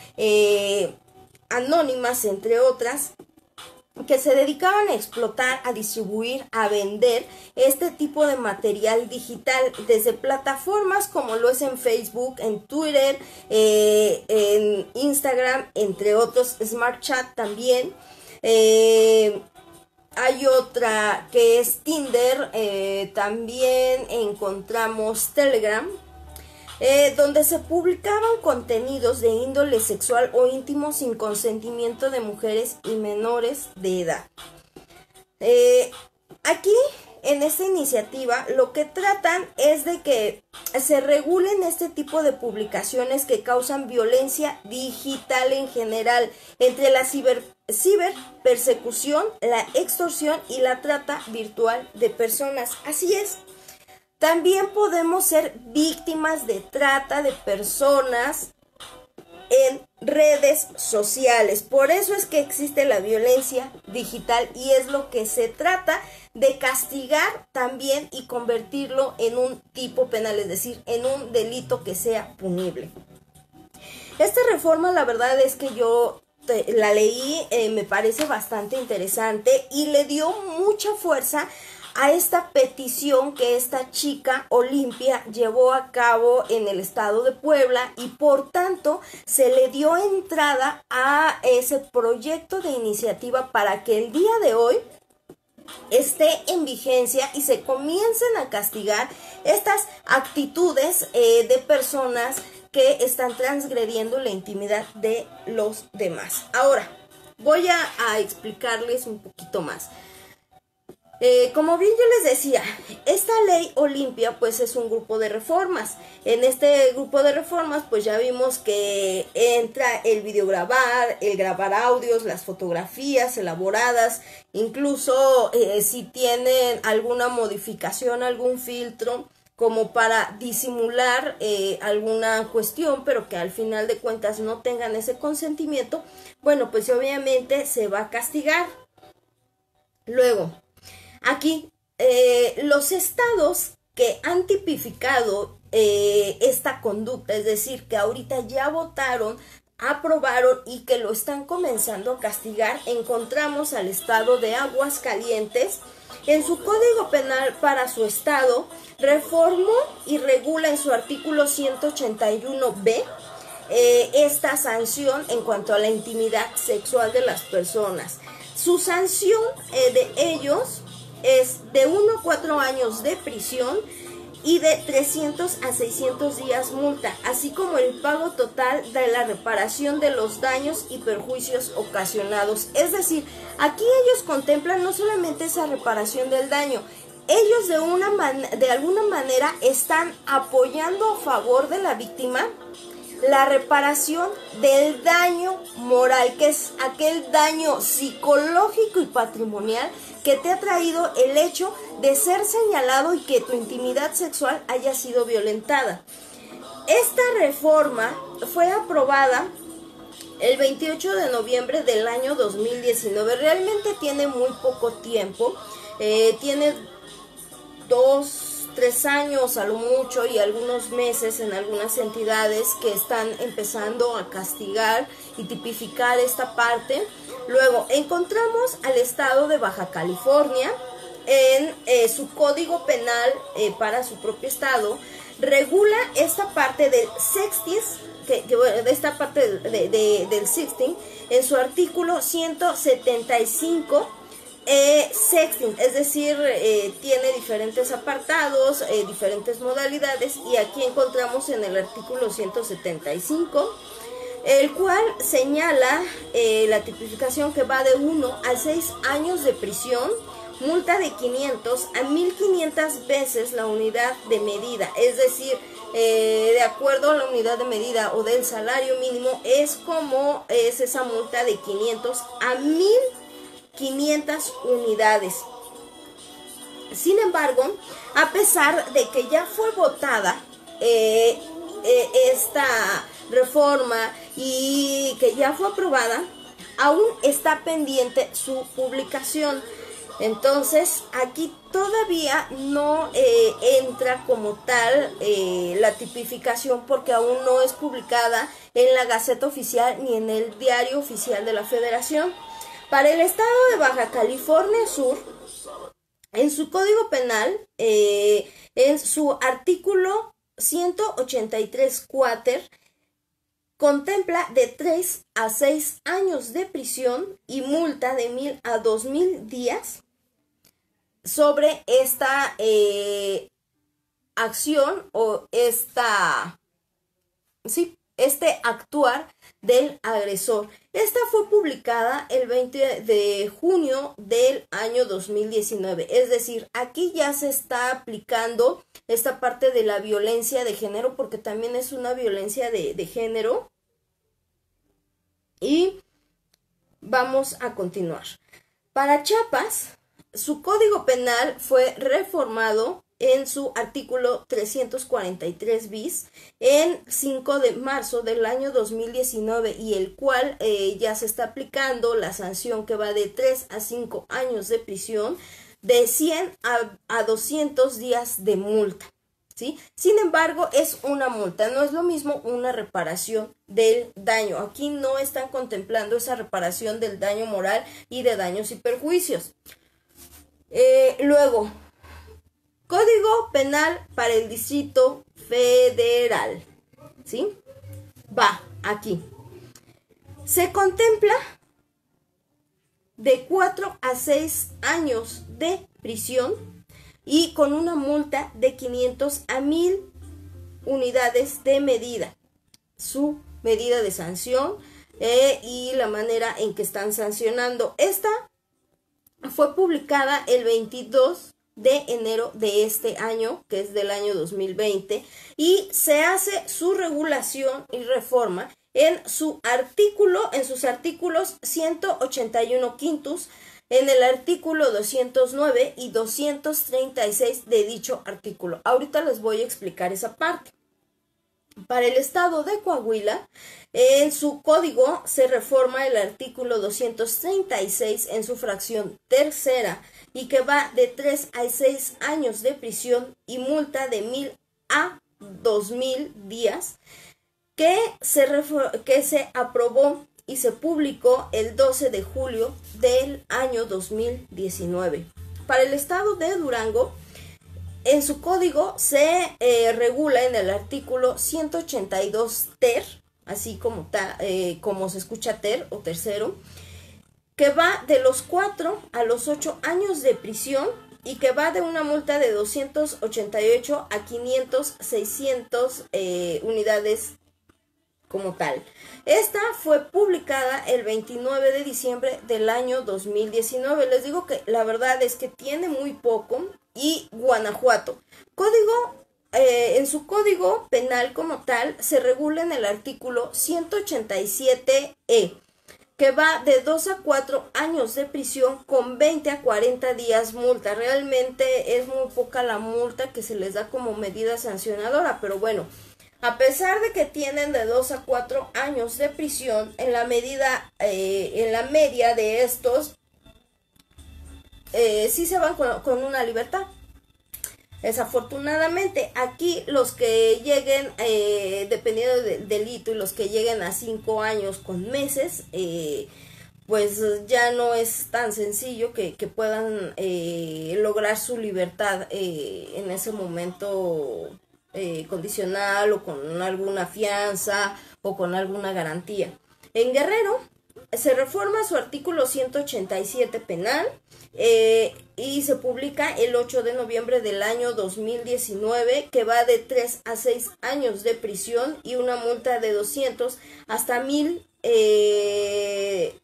anónimas, entre otras, que se dedicaban a explotar, a distribuir, a vender este tipo de material digital desde plataformas como lo es en Facebook, en Twitter, en Instagram, entre otros, Smart Chat también, Hay otra que es Tinder, también encontramos Telegram, donde se publicaban contenidos de índole sexual o íntimo sin consentimiento de mujeres y menores de edad. Aquí, en esta iniciativa, lo que tratan es de que se regulen este tipo de publicaciones que causan violencia digital en general, entre la ciberpersecución, la extorsión y la trata virtual de personas. Así es. También podemos ser víctimas de trata de personas en redes sociales. Por eso es que existe la violencia digital y es lo que se trata de castigar también y convertirlo en un tipo penal, es decir, en un delito que sea punible. Esta reforma, la verdad es que yo la leí, me parece bastante interesante y le dio mucha fuerza a esta petición que esta chica Olimpia llevó a cabo en el estado de Puebla y por tanto se le dio entrada a ese proyecto de iniciativa para que el día de hoy esté en vigencia y se comiencen a castigar estas actitudes de personas que están transgrediendo la intimidad de los demás. Ahora, voy a explicarles un poquito más. Como bien yo les decía, esta ley Olimpia pues es un grupo de reformas. En este grupo de reformas pues ya vimos que entra el videograbar, el grabar audios, las fotografías elaboradas, incluso si tienen alguna modificación, algún filtro como para disimular alguna cuestión, pero que al final de cuentas no tengan ese consentimiento, bueno, pues obviamente se va a castigar. Luego, aquí, los estados que han tipificado esta conducta, es decir, que ahorita ya votaron, aprobaron y que lo están comenzando a castigar, encontramos al estado de Aguascalientes. En su Código Penal para su estado, reformó y regula en su artículo 181b esta sanción en cuanto a la intimidad sexual de las personas. Su sanción de ellos es de 1 a 4 años de prisión y de 300 a 600 días multa, así como el pago total de la reparación de los daños y perjuicios ocasionados. Es decir, aquí ellos contemplan no solamente esa reparación del daño, ellos de alguna manera están apoyando a favor de la víctima la reparación del daño moral, que es aquel daño psicológico y patrimonial que te ha traído el hecho de ser señalado y que tu intimidad sexual haya sido violentada. Esta reforma fue aprobada el 28 de noviembre del año 2019. Realmente tiene muy poco tiempo, tiene 2-3 años a lo mucho y algunos meses en algunas entidades que están empezando a castigar y tipificar esta parte. Luego encontramos al estado de Baja California en su código penal para su propio estado, regula esta parte del esta parte del sexting en su artículo 175. Sexting, es decir, tiene diferentes apartados, diferentes modalidades, y aquí encontramos en el artículo 175, el cual señala la tipificación que va de 1 a 6 años de prisión, multa de 500 a 1500 veces la unidad de medida, es decir, de acuerdo a la unidad de medida o del salario mínimo, es como es esa multa de 500 a 1500 unidades. Sin embargo, a pesar de que ya fue votada esta reforma y que ya fue aprobada, aún está pendiente su publicación. Entonces, aquí todavía no entra como tal la tipificación porque aún no es publicada en la Gaceta Oficial ni en el Diario Oficial de la Federación. Para el estado de Baja California Sur, en su Código Penal, en su artículo 183 cuater, contempla de 3 a 6 años de prisión y multa de 1000 a 2000 días sobre esta acción o este actuar del agresor. Esta fue publicada el 20 de junio del año 2019. Es decir, aquí ya se está aplicando esta parte de la violencia de género, porque también es una violencia de género. Y vamos a continuar. Para Chiapas, su código penal fue reformado en su artículo 343 bis en 5 de marzo del año 2019, y el cual ya se está aplicando la sanción que va de 3 a 5 años de prisión, de 100 a 200 días de multa, ¿sí? Sin embargo, es una multa, no es lo mismo una reparación del daño. Aquí no están contemplando esa reparación del daño moral y de daños y perjuicios. Luego, Código Penal para el Distrito Federal, ¿sí? Va aquí. Se contempla de 4 a 6 años de prisión y con una multa de 500 a 1000 unidades de medida. Su medida de sanción y la manera en que están sancionando. Esta fue publicada el 22 de enero de este año, que es del año 2020, y se hace su regulación y reforma en sus artículos 181 quintus, en el artículo 209 y 236 de dicho artículo. Ahorita les voy a explicar esa parte. Para el estado de Coahuila, en su código se reforma el artículo 236 en su fracción tercera, y que va de 3 a 6 años de prisión y multa de 1000 a 2000 días, que se aprobó y se publicó el 12 de julio del año 2019. Para el estado de Durango, en su código se regula en el artículo 182 ter, así como se escucha ter o tercero, que va de los 4 a los 8 años de prisión y que va de una multa de 288 a 500, 600 unidades como tal. Esta fue publicada el 29 de diciembre del año 2019. Les digo que la verdad es que tiene muy poco. Y Guanajuato, en su código penal como tal, se regula en el artículo 187E, que va de 2 a 4 años de prisión con 20 a 40 días multa. Realmente es muy poca la multa que se les da como medida sancionadora, pero bueno, a pesar de que tienen de 2 a 4 años de prisión, en la media de estos, sí se van con una libertad. Desafortunadamente, aquí los que lleguen, dependiendo del delito, y los que lleguen a 5 años con meses, pues ya no es tan sencillo que puedan lograr su libertad en ese momento condicional, o con alguna fianza o con alguna garantía. En Guerrero se reforma su artículo 187 penal y se publica el 8 de noviembre del año 2019, que va de 3 a 6 años de prisión y una multa de 200 hasta 1000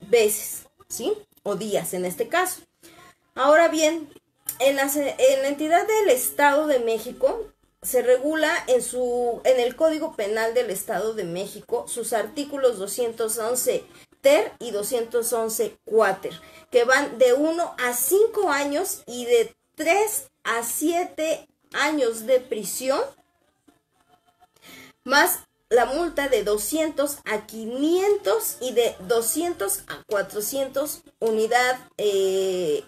veces, ¿sí? O días en este caso. Ahora bien, en la entidad del Estado de México se regula en el Código Penal del Estado de México sus artículos 211 ter y 211 quater, que van de 1 a 5 años y de 3 a 7 años de prisión, más la multa de 200 a 500 y de 200 a 400 unidad de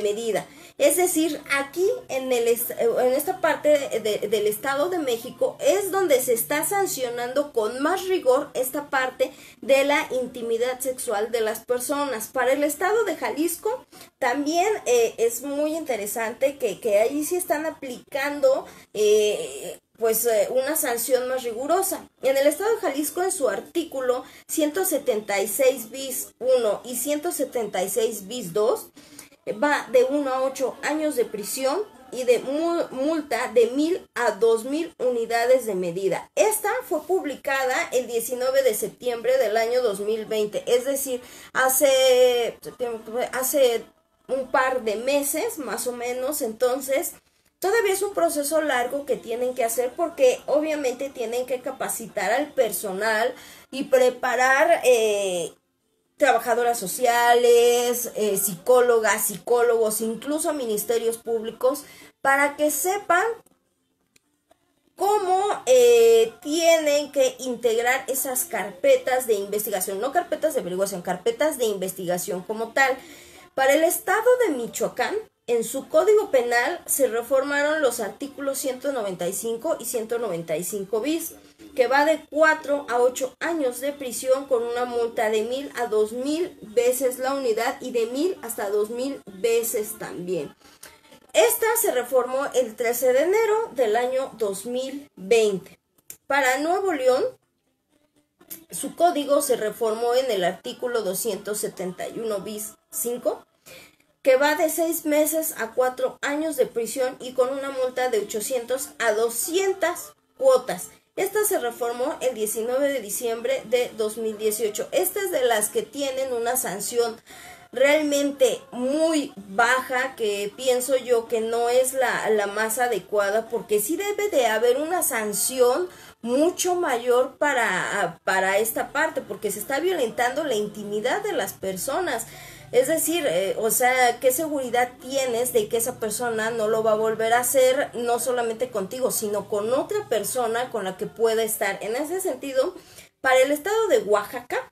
medida. Es decir, aquí en esta parte del Estado de México es donde se está sancionando con más rigor esta parte de la intimidad sexual de las personas. Para el Estado de Jalisco también es muy interesante que ahí sí están aplicando una sanción más rigurosa. En el Estado de Jalisco, en su artículo 176 bis 1 y 176 bis 2, va de 1 a 8 años de prisión y de multa de 1,000 a 2,000 unidades de medida. Esta fue publicada el 19 de septiembre del año 2020, es decir, hace un par de meses más o menos. Entonces todavía es un proceso largo que tienen que hacer, porque obviamente tienen que capacitar al personal y preparar trabajadoras sociales, psicólogas, psicólogos, incluso ministerios públicos, para que sepan cómo tienen que integrar esas carpetas de investigación, no carpetas de averiguación, carpetas de investigación como tal. Para el estado de Michoacán, en su Código Penal se reformaron los artículos 195 y 195 bis, que va de 4 a 8 años de prisión con una multa de 1,000 a 2,000 veces la unidad y de 1,000 hasta 2,000 veces también. Esta se reformó el 13 de enero del año 2020. Para Nuevo León, su código se reformó en el artículo 271 bis 5, que va de 6 meses a 4 años de prisión y con una multa de 800 a 200 cuotas. Esta se reformó el 19 de diciembre de 2018. Esta es de las que tienen una sanción realmente muy baja, que pienso yo que no es la más adecuada, porque sí debe de haber una sanción mucho mayor para esta parte, porque se está violentando la intimidad de las personas. Es decir, o sea, ¿qué seguridad tienes de que esa persona no lo va a volver a hacer, no solamente contigo, sino con otra persona con la que pueda estar? En ese sentido, para el estado de Oaxaca,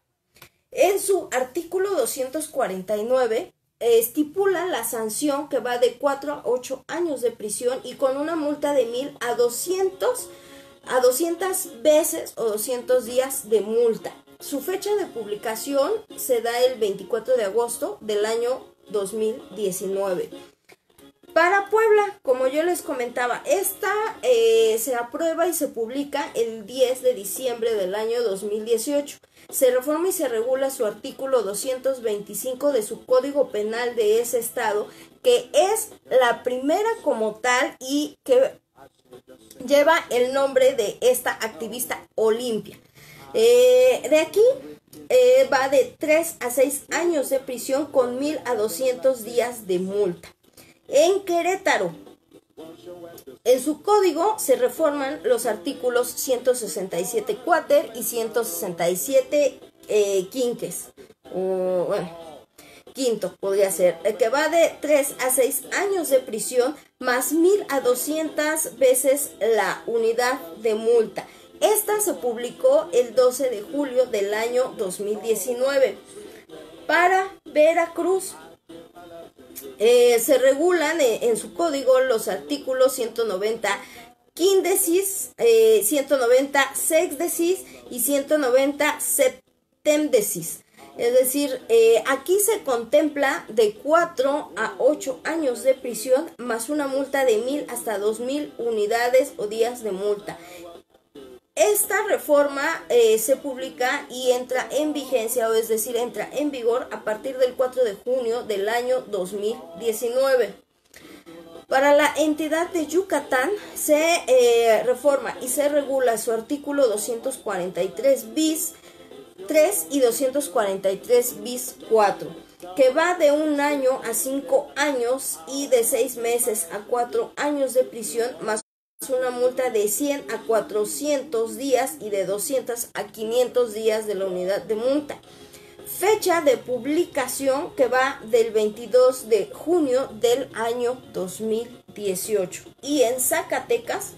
en su artículo 249, estipula la sanción que va de 4 a 8 años de prisión y con una multa de 1,000 a 200 veces o 200 días de multa. Su fecha de publicación se da el 24 de agosto del año 2019. Para Puebla, como yo les comentaba, esta se aprueba y se publica el 10 de diciembre del año 2018. Se reforma y se regula su artículo 225 de su Código Penal de ese estado, que es la primera como tal y que lleva el nombre de esta activista Olimpia. De aquí va de 3 a 6 años de prisión con 1,000 a 200 días de multa. En Querétaro, en su código se reforman los artículos 167 cuater y 167 quinques. Quinto podría ser, que va de 3 a 6 años de prisión más 1,000 a 200 veces la unidad de multa. Esta se publicó el 12 de julio del año 2019. Para Veracruz, se regulan en su código los artículos 190 quindecis, 190 sexdecis y 190 septemdecis. Es decir, aquí se contempla de 4 a 8 años de prisión más una multa de 1,000 hasta 2,000 unidades o días de multa. Esta reforma se publica y entra en vigencia, o es decir, entra en vigor a partir del 4 de junio del año 2019. Para la entidad de Yucatán se reforma y se regula su artículo 243 bis 3 y 243 bis 4, que va de 1 año a 5 años y de 6 meses a 4 años de prisión más una multa de 100 a 400 días y de 200 a 500 días de la unidad de multa. Fecha de publicación que va del 22 de junio del año 2018. Y en Zacatecas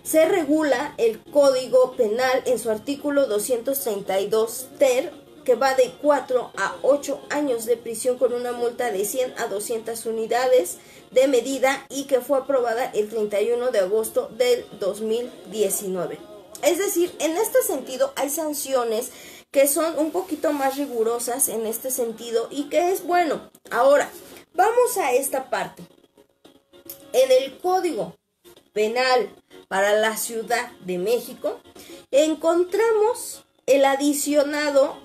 se regula el Código Penal en su artículo 232 ter, que va de 4 a 8 años de prisión con una multa de 100 a 200 unidades de medida y que fue aprobada el 31 de agosto del 2019. Es decir, en este sentido hay sanciones que son un poquito más rigurosas en este sentido y que es bueno. Ahora, vamos a esta parte. En el Código Penal para la Ciudad de México encontramos el adicionado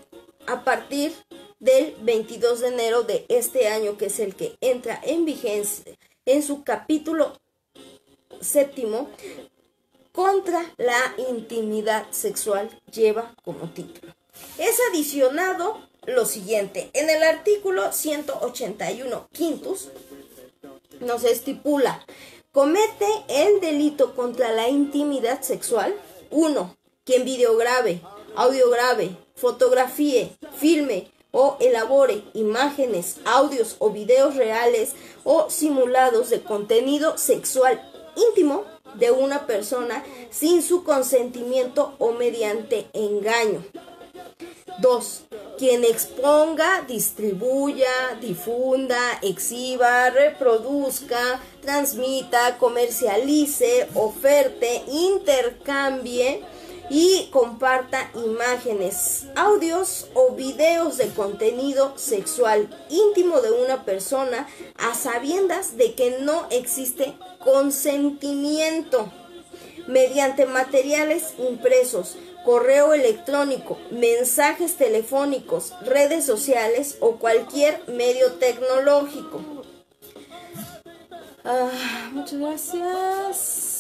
a partir del 22 de enero de este año, que es el que entra en vigencia en su capítulo 7, contra la intimidad sexual, lleva como título. Es adicionado lo siguiente: en el artículo 181 quintus nos estipula: comete el delito contra la intimidad sexual 1. Quien videograve, audiograve, fotografíe, filme o elabore imágenes, audios o videos reales o simulados de contenido sexual íntimo de una persona sin su consentimiento o mediante engaño. 2. Quien exponga, distribuya, difunda, exhiba, reproduzca, transmita, comercialice, oferte, intercambie y comparta imágenes, audios o videos de contenido sexual íntimo de una persona a sabiendas de que no existe consentimiento, mediante materiales impresos, correo electrónico, mensajes telefónicos, redes sociales o cualquier medio tecnológico. Muchas gracias.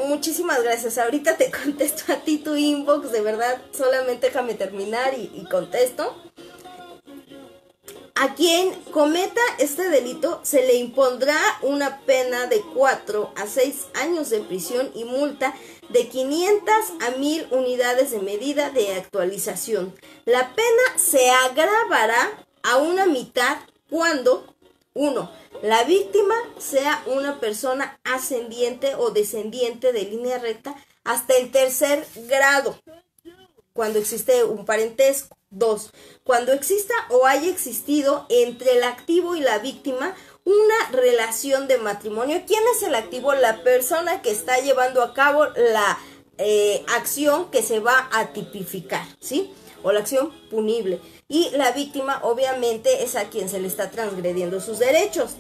Muchísimas gracias. Ahorita te contesto a ti tu inbox, de verdad, solamente déjame terminar y contesto. A quien cometa este delito se le impondrá una pena de 4 a 6 años de prisión y multa de 500 a 1000 unidades de medida de actualización. La pena se agravará a una mitad cuando 1. La víctima sea una persona ascendiente o descendiente de línea recta hasta el tercer grado, cuando existe un parentesco. 2. Cuando exista o haya existido entre el activo y la víctima una relación de matrimonio. ¿Quién es el activo? La persona que está llevando a cabo la acción que se va a tipificar, ¿sí? O la acción punible. Y la víctima, obviamente, es a quien se le está transgrediendo sus derechos.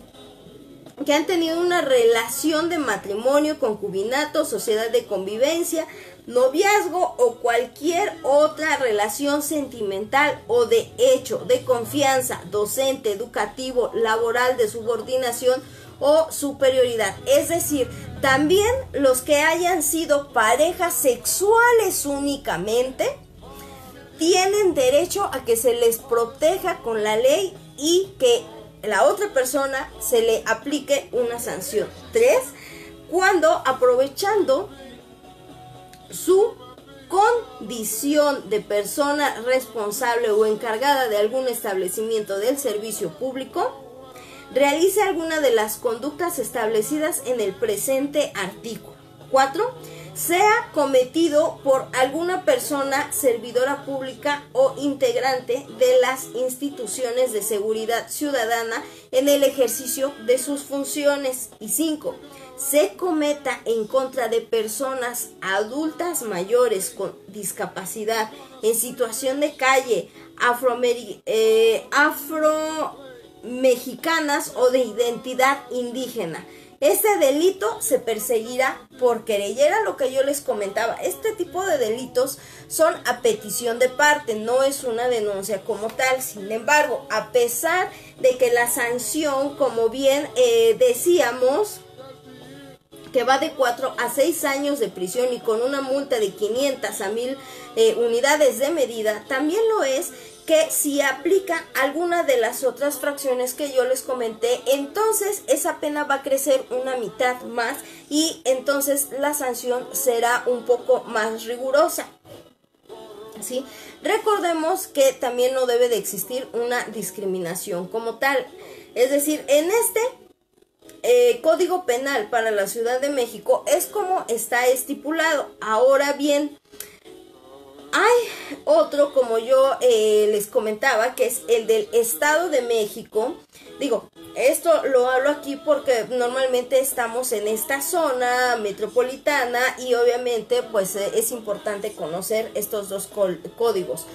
Que han tenido una relación de matrimonio, concubinato, sociedad de convivencia, noviazgo o cualquier otra relación sentimental o de hecho, de confianza, docente, educativo, laboral, de subordinación o superioridad. Es decir, también los que hayan sido parejas sexuales únicamente tienen derecho a que se les proteja con la ley y que la otra persona se le aplique una sanción. 3. Cuando aprovechando su condición de persona responsable o encargada de algún establecimiento del servicio público, realice alguna de las conductas establecidas en el presente artículo. 4. Sea cometido por alguna persona servidora pública o integrante de las instituciones de seguridad ciudadana en el ejercicio de sus funciones. Y 5. Se cometa en contra de personas adultas mayores con discapacidad, en situación de calle, afromexicanas o de identidad indígena. Este delito se perseguirá por querella. Era lo que yo les comentaba. Este tipo de delitos son a petición de parte, no es una denuncia como tal. Sin embargo, a pesar de que la sanción, como bien decíamos, que va de 4 a 6 años de prisión y con una multa de 500 a 1000 unidades de medida, también lo es que si aplica alguna de las otras fracciones que yo les comenté, entonces esa pena va a crecer una mitad más y entonces la sanción será un poco más rigurosa, ¿sí? Recordemos que también no debe de existir una discriminación como tal. Es decir, en este Código Penal para la Ciudad de México es como está estipulado. Ahora bien, hay otro, como yo les comentaba, que es el del Estado de México. Digo, esto lo hablo aquí porque normalmente estamos en esta zona metropolitana y obviamente pues es importante conocer estos dos códigos.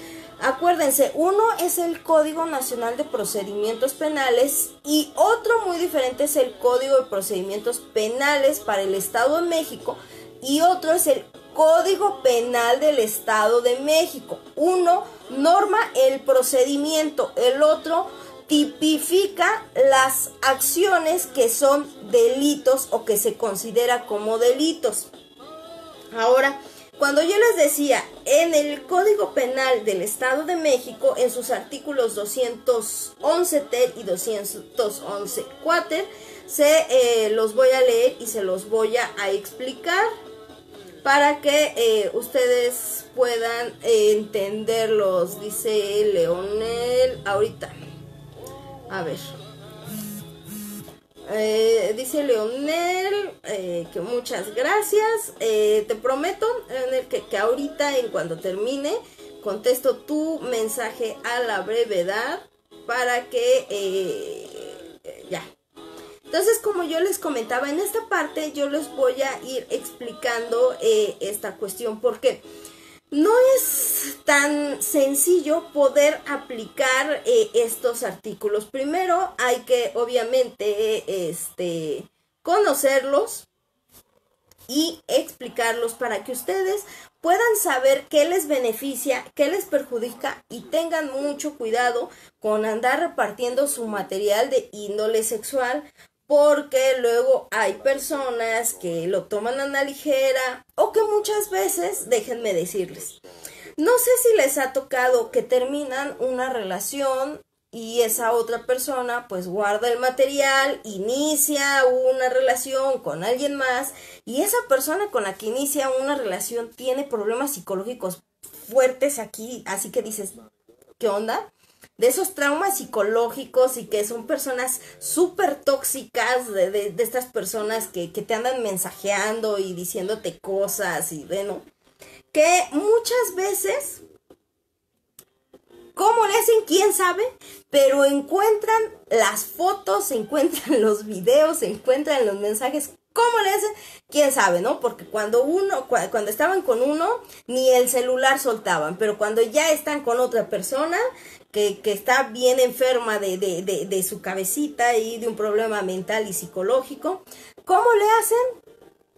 Acuérdense, uno es el Código Nacional de Procedimientos Penales y otro muy diferente es el Código de Procedimientos Penales para el Estado de México y otro es el Código Penal del Estado de México. Uno norma el procedimiento, el otro tipifica las acciones que son delitos o que se considera como delitos. Ahora, cuando yo les decía, en el Código Penal del Estado de México, en sus artículos 211 ter y 211 quater, los voy a leer y se los voy a explicar para que ustedes puedan entenderlos. Dice Leonel, ahorita, a ver. Dice Leonel que muchas gracias. Te prometo, Leonel, que ahorita, en cuanto termine, contesto tu mensaje a la brevedad para que ya. Entonces, como yo les comentaba, en esta parte yo les voy a ir explicando esta cuestión, porque no es tan sencillo poder aplicar estos artículos. Primero hay que, obviamente, conocerlos y explicarlos para que ustedes puedan saber qué les beneficia, qué les perjudica, y tengan mucho cuidado con andar repartiendo su material de índole sexual, porque luego hay personas que lo toman a la ligera, o que muchas veces, déjenme decirles, no sé si les ha tocado que terminan una relación y esa otra persona pues guarda el material, inicia una relación con alguien más, y esa persona con la que inicia una relación tiene problemas psicológicos fuertes aquí, así que dices, ¿qué onda? De esos traumas psicológicos, y que son personas súper tóxicas, de estas personas que te andan mensajeando y diciéndote cosas, y bueno, que muchas veces, ¿cómo le hacen? ¿Quién sabe? Pero encuentran las fotos, encuentran los videos, encuentran los mensajes. ¿Cómo le hacen? ¿Quién sabe, no? Porque cuando estaban con uno, ni el celular soltaban, pero cuando ya están con otra persona que está bien enferma de su cabecita y de un problema mental y psicológico, ¿cómo le hacen?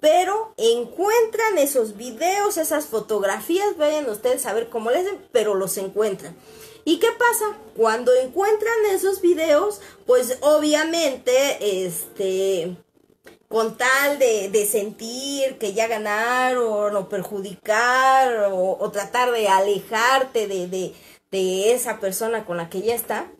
Pero encuentran esos videos, esas fotografías, vayan ustedes a ver cómo le hacen, pero los encuentran. ¿Y qué pasa? Cuando encuentran esos videos, pues obviamente, con tal de sentir que ya ganaron, o perjudicar, o tratar de alejarte de esa persona con la que ya está,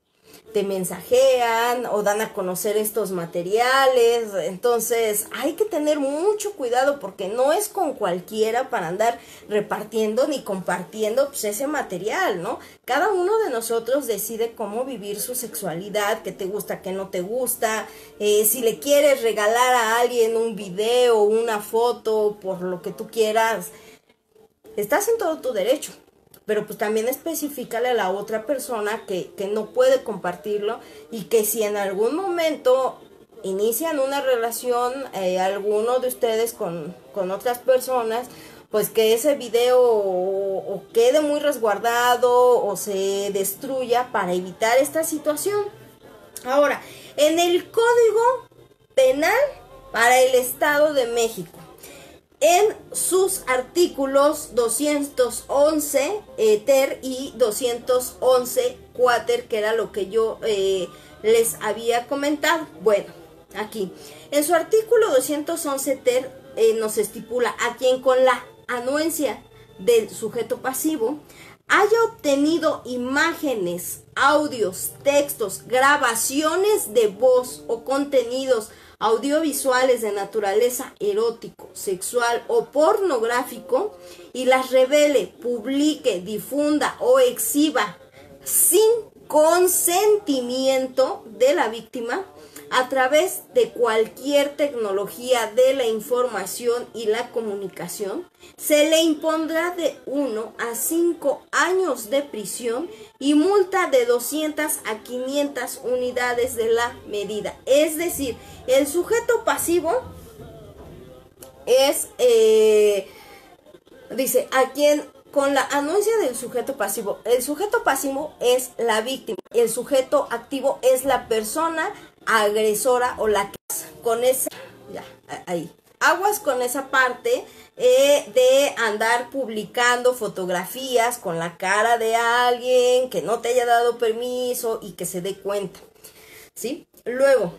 te mensajean o dan a conocer estos materiales. Entonces hay que tener mucho cuidado, porque no es con cualquiera para andar repartiendo ni compartiendo pues ese material, ¿no? Cada uno de nosotros decide cómo vivir su sexualidad, qué te gusta, qué no te gusta, si le quieres regalar a alguien un video, una foto, por lo que tú quieras, estás en todo tu derecho. Pero pues también especifícale a la otra persona que no puede compartirlo, y que si en algún momento inician una relación, alguno de ustedes con otras personas, pues que ese video o quede muy resguardado o se destruya para evitar esta situación. Ahora, en el Código Penal para el Estado de México, en sus artículos 211 ter y 211 quater, que era lo que yo les había comentado. Bueno, aquí, en su artículo 211 ter nos estipula: a quien con la anuencia del sujeto pasivo haya obtenido imágenes, audios, textos, grabaciones de voz o contenidos audiovisuales de naturaleza erótico, sexual o pornográfico, y las revele, publique, difunda o exhiba sin consentimiento de la víctima, a través de cualquier tecnología de la información y la comunicación, se le impondrá de 1 a 5 años de prisión y multa de 200 a 500 unidades de la medida. Es decir, el sujeto pasivo es, dice, a quien con la anuencia del sujeto pasivo. El sujeto pasivo es la víctima, el sujeto activo es la persona agresora o la que con ese, ya, ahí. aguas con esa parte de andar publicando fotografías con la cara de alguien que no te haya dado permiso y que se dé cuenta, ¿sí? Luego,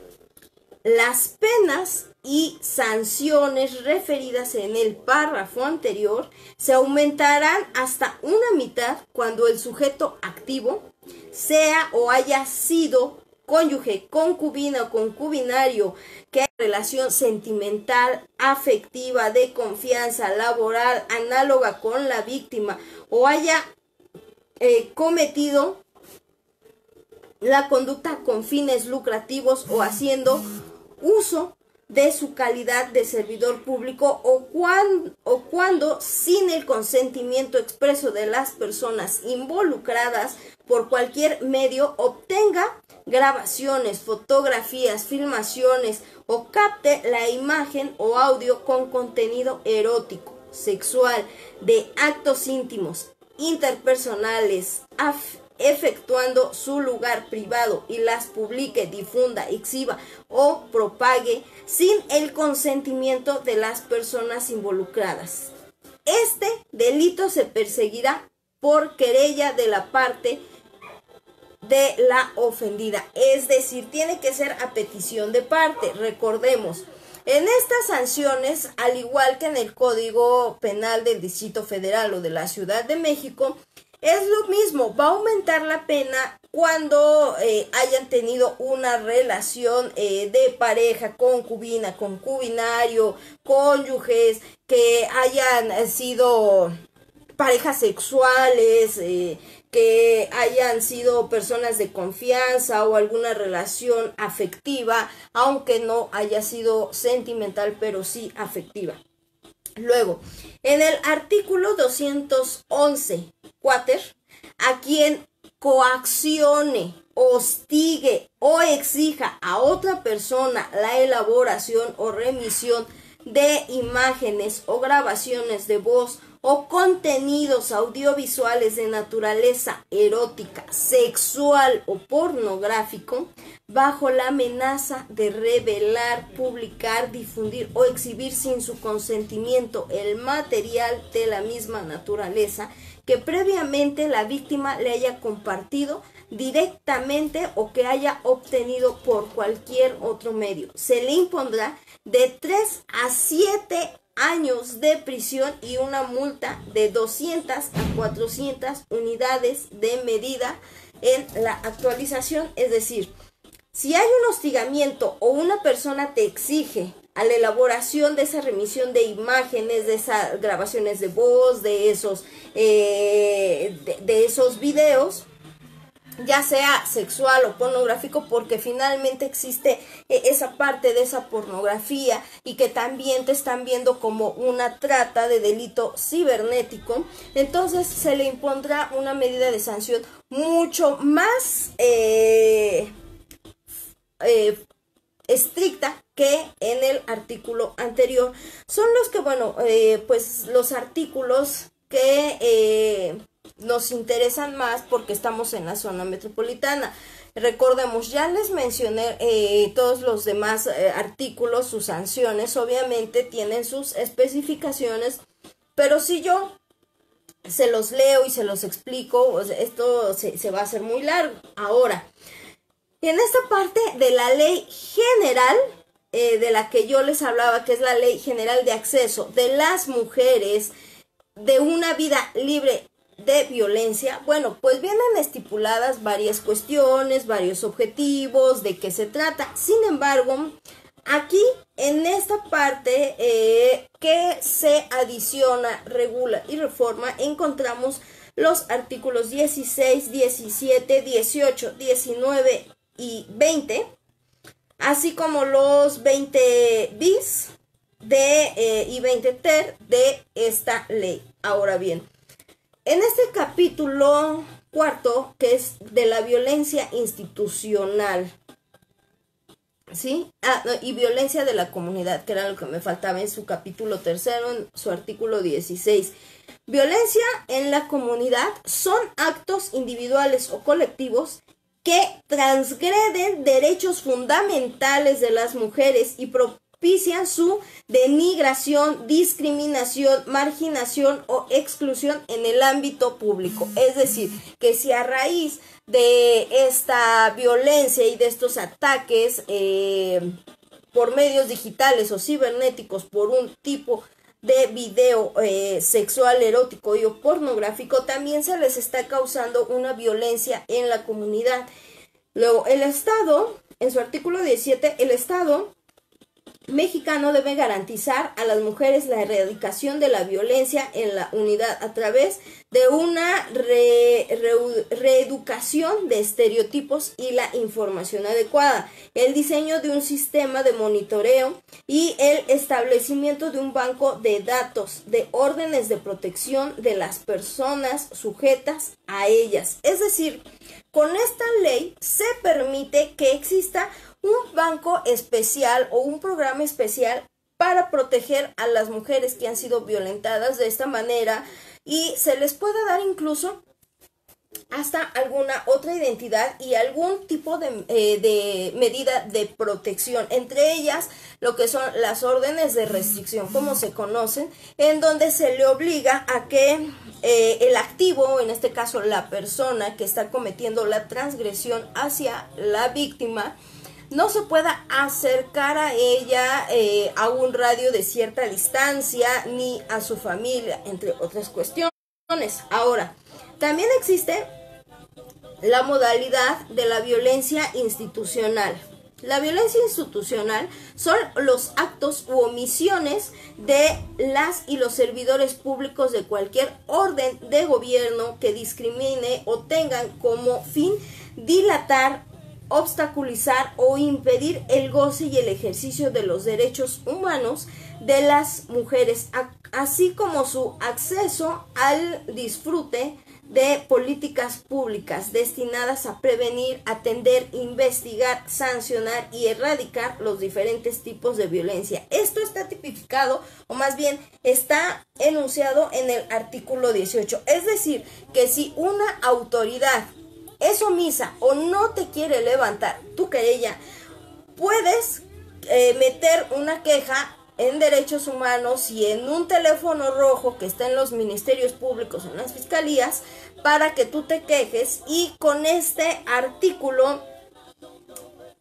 las penas y sanciones referidas en el párrafo anterior se aumentarán hasta una mitad cuando el sujeto activo sea o haya sido cónyuge, concubina o concubinario, que haya relación sentimental, afectiva, de confianza, laboral, análoga con la víctima, o haya cometido la conducta con fines lucrativos o haciendo uso de su calidad de servidor público, o cuando sin el consentimiento expreso de las personas involucradas por cualquier medio obtenga grabaciones, fotografías, filmaciones o capte la imagen o audio con contenido erótico, sexual, de actos íntimos, interpersonales, efectuando su lugar privado y las publique, difunda, exhiba o propague sin el consentimiento de las personas involucradas. Este delito se perseguirá por querella de la parte de la ofendida, es decir, tiene que ser a petición de parte. Recordemos, en estas sanciones, al igual que en el Código Penal del Distrito Federal o de la Ciudad de México, es lo mismo, va a aumentar la pena cuando hayan tenido una relación de pareja, concubina, concubinario, cónyuges, que hayan sido parejas sexuales, que hayan sido personas de confianza o alguna relación afectiva, aunque no haya sido sentimental, pero sí afectiva. Luego, en el artículo 211, cuater, a quien coaccione, hostigue o exija a otra persona la elaboración o remisión de imágenes o grabaciones de voz o contenidos audiovisuales de naturaleza erótica, sexual o pornográfico, bajo la amenaza de revelar, publicar, difundir o exhibir sin su consentimiento el material de la misma naturaleza que previamente la víctima le haya compartido directamente o que haya obtenido por cualquier otro medio. Se le impondrá de 3 a 7 años de prisión y una multa de 200 a 400 unidades de medida en la actualización. Es decir, si hay un hostigamiento o una persona te exige a la elaboración de esa remisión de imágenes, de esas grabaciones de voz, de esos videos, ya sea sexual o pornográfico, porque finalmente existe esa parte de esa pornografía y que también te están viendo como una trata de delito cibernético, entonces se le impondrá una medida de sanción mucho más estricta que en el artículo anterior. Son los que, pues los artículos que nos interesan más porque estamos en la zona metropolitana. Recordemos, ya les mencioné todos los demás artículos, sus sanciones, obviamente tienen sus especificaciones, pero si yo se los leo y se los explico, esto se va a hacer muy largo. Ahora, en esta parte de la ley general, de la que yo les hablaba, que es la Ley General de Acceso de las Mujeres de una vida libre de violencia, bueno, pues vienen estipuladas varias cuestiones, varios objetivos, de qué se trata. Sin embargo, aquí en esta parte que se adiciona, regula y reforma, encontramos los artículos 16, 17, 18, 19 y 20, así como los 20 bis y 20 ter de esta ley. Ahora bien, en este capítulo cuarto, que es de la violencia institucional, ¿sí? Y violencia de la comunidad, que era lo que me faltaba en su capítulo tercero, en su artículo 16. Violencia en la comunidad son actos individuales o colectivos que transgreden derechos fundamentales de las mujeres y propician su denigración, discriminación, marginación o exclusión en el ámbito público. Es decir, que si a raíz de esta violencia y de estos ataques por medios digitales o cibernéticos por un tipo de video sexual, erótico y o pornográfico, también se les está causando una violencia en la comunidad. Luego, el Estado, en su artículo 17, el Estado mexicano debe garantizar a las mujeres la erradicación de la violencia en la unidad a través de una reeducación de estereotipos y la información adecuada, el diseño de un sistema de monitoreo y el establecimiento de un banco de datos de órdenes de protección de las personas sujetas a ellas. Es decir, con esta ley se permite que exista un banco especial o un programa especial para proteger a las mujeres que han sido violentadas de esta manera y se les pueda dar incluso hasta alguna otra identidad y algún tipo de medida de protección, entre ellas lo que son las órdenes de restricción, como se conocen, en donde se le obliga a que el activo, en este caso la persona que está cometiendo la transgresión hacia la víctima, no se pueda acercar a ella a un radio de cierta distancia ni a su familia, entre otras cuestiones. Ahora, también existe la modalidad de la violencia institucional. La violencia institucional son los actos u omisiones de las y los servidores públicos de cualquier orden de gobierno que discrimine o tengan como fin dilatar, obstaculizar o impedir el goce y el ejercicio de los derechos humanos de las mujeres, así como su acceso al disfrute de políticas públicas destinadas a prevenir, atender, investigar, sancionar y erradicar los diferentes tipos de violencia. Esto está tipificado, o más bien está enunciado en el artículo 18. Es decir, que si una autoridad es omisa o no te quiere levantar tu querella, puedes meter una queja en derechos humanos y en un teléfono rojo que está en los ministerios públicos o en las fiscalías para que tú te quejes, y con este artículo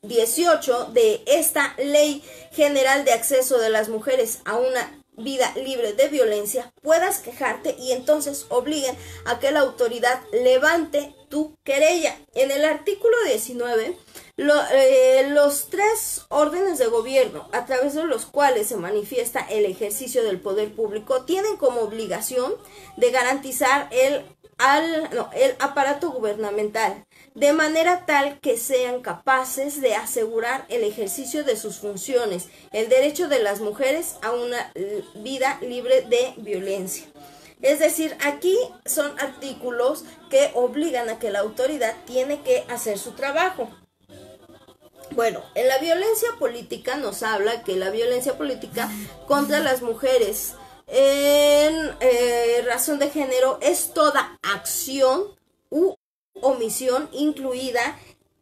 18 de esta Ley General de Acceso de las Mujeres a una vida libre de violencia, puedas quejarte y entonces obliguen a que la autoridad levante tu querella. En el artículo 19, los 3 órdenes de gobierno a través de los cuales se manifiesta el ejercicio del poder público tienen como obligación de garantizar el aparato gubernamental, de manera tal que sean capaces de asegurar el ejercicio de sus funciones, el derecho de las mujeres a una vida libre de violencia. Es decir, aquí son artículos que obligan a que la autoridad tiene que hacer su trabajo. Bueno, en la violencia política nos habla que la violencia política contra las mujeres en razón de género es toda acción u omisión incluida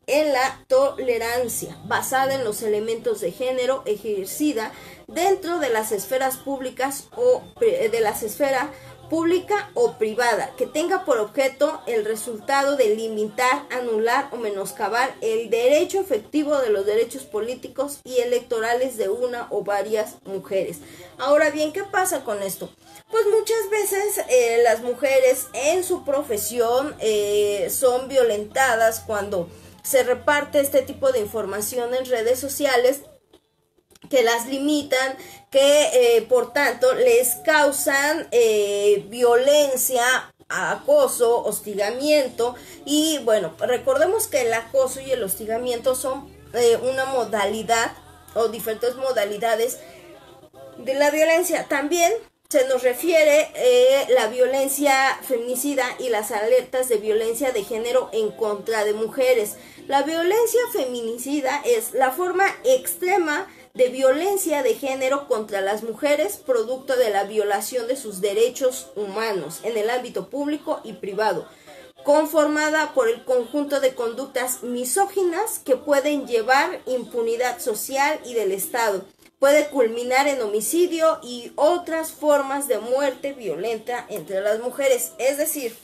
en la tolerancia basada en los elementos de género ejercida dentro de las esferas públicas o de la esfera pública o privada, que tenga por objeto el resultado de limitar, anular o menoscabar el derecho efectivo de los derechos políticos y electorales de una o varias mujeres. Ahora bien, ¿qué pasa con esto? Pues muchas veces las mujeres en su profesión son violentadas cuando se reparte este tipo de información en redes sociales, que las limitan, que por tanto les causan violencia, acoso, hostigamiento. Y bueno, recordemos que el acoso y el hostigamiento son una modalidad o diferentes modalidades de la violencia. También se nos refiere la violencia feminicida y las alertas de violencia de género en contra de mujeres. La violencia feminicida es la forma extrema de violencia de género contra las mujeres, producto de la violación de sus derechos humanos en el ámbito público y privado, conformada por el conjunto de conductas misóginas que pueden llevar impunidad social y del Estado, puede culminar en homicidio y otras formas de muerte violenta entre las mujeres. Es decir,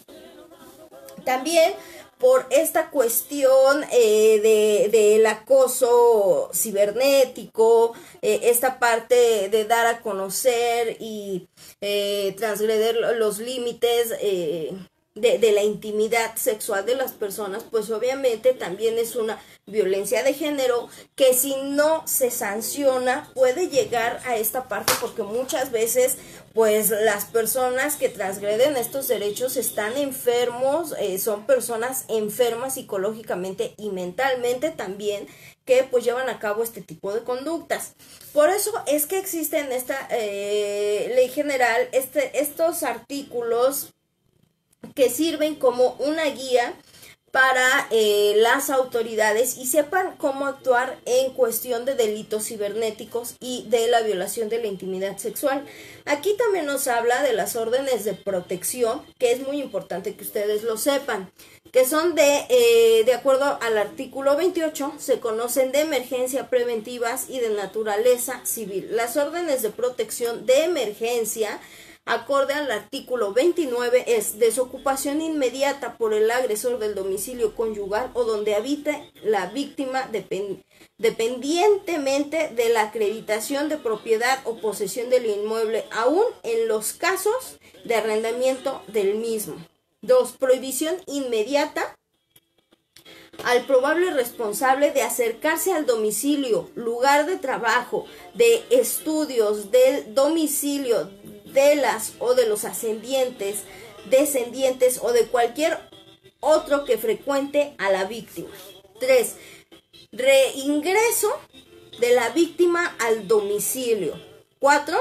también por esta cuestión del acoso cibernético, esta parte de dar a conocer y transgredir los límites de la intimidad sexual de las personas, pues obviamente también es una violencia de género que si no se sanciona puede llegar a esta parte, porque muchas veces pues las personas que transgreden estos derechos están enfermos, son personas enfermas psicológicamente y mentalmente también, que pues llevan a cabo este tipo de conductas. Por eso es que existe en esta ley general estos artículos que sirven como una guía para las autoridades y sepan cómo actuar en cuestión de delitos cibernéticos y de la violación de la intimidad sexual. Aquí también nos habla de las órdenes de protección, que es muy importante que ustedes lo sepan, que son de acuerdo al artículo 28, se conocen de emergencia, preventivas y de naturaleza civil. Las órdenes de protección de emergencia, acorde al artículo 29, es desocupación inmediata por el agresor del domicilio conyugal o donde habite la víctima dependientemente de la acreditación de propiedad o posesión del inmueble, aún en los casos de arrendamiento del mismo. 2. Prohibición inmediata al probable responsable de acercarse al domicilio, lugar de trabajo, de estudios, del domicilio de las o de los ascendientes, descendientes o de cualquier otro que frecuente a la víctima. 3. Reingreso de la víctima al domicilio. 4.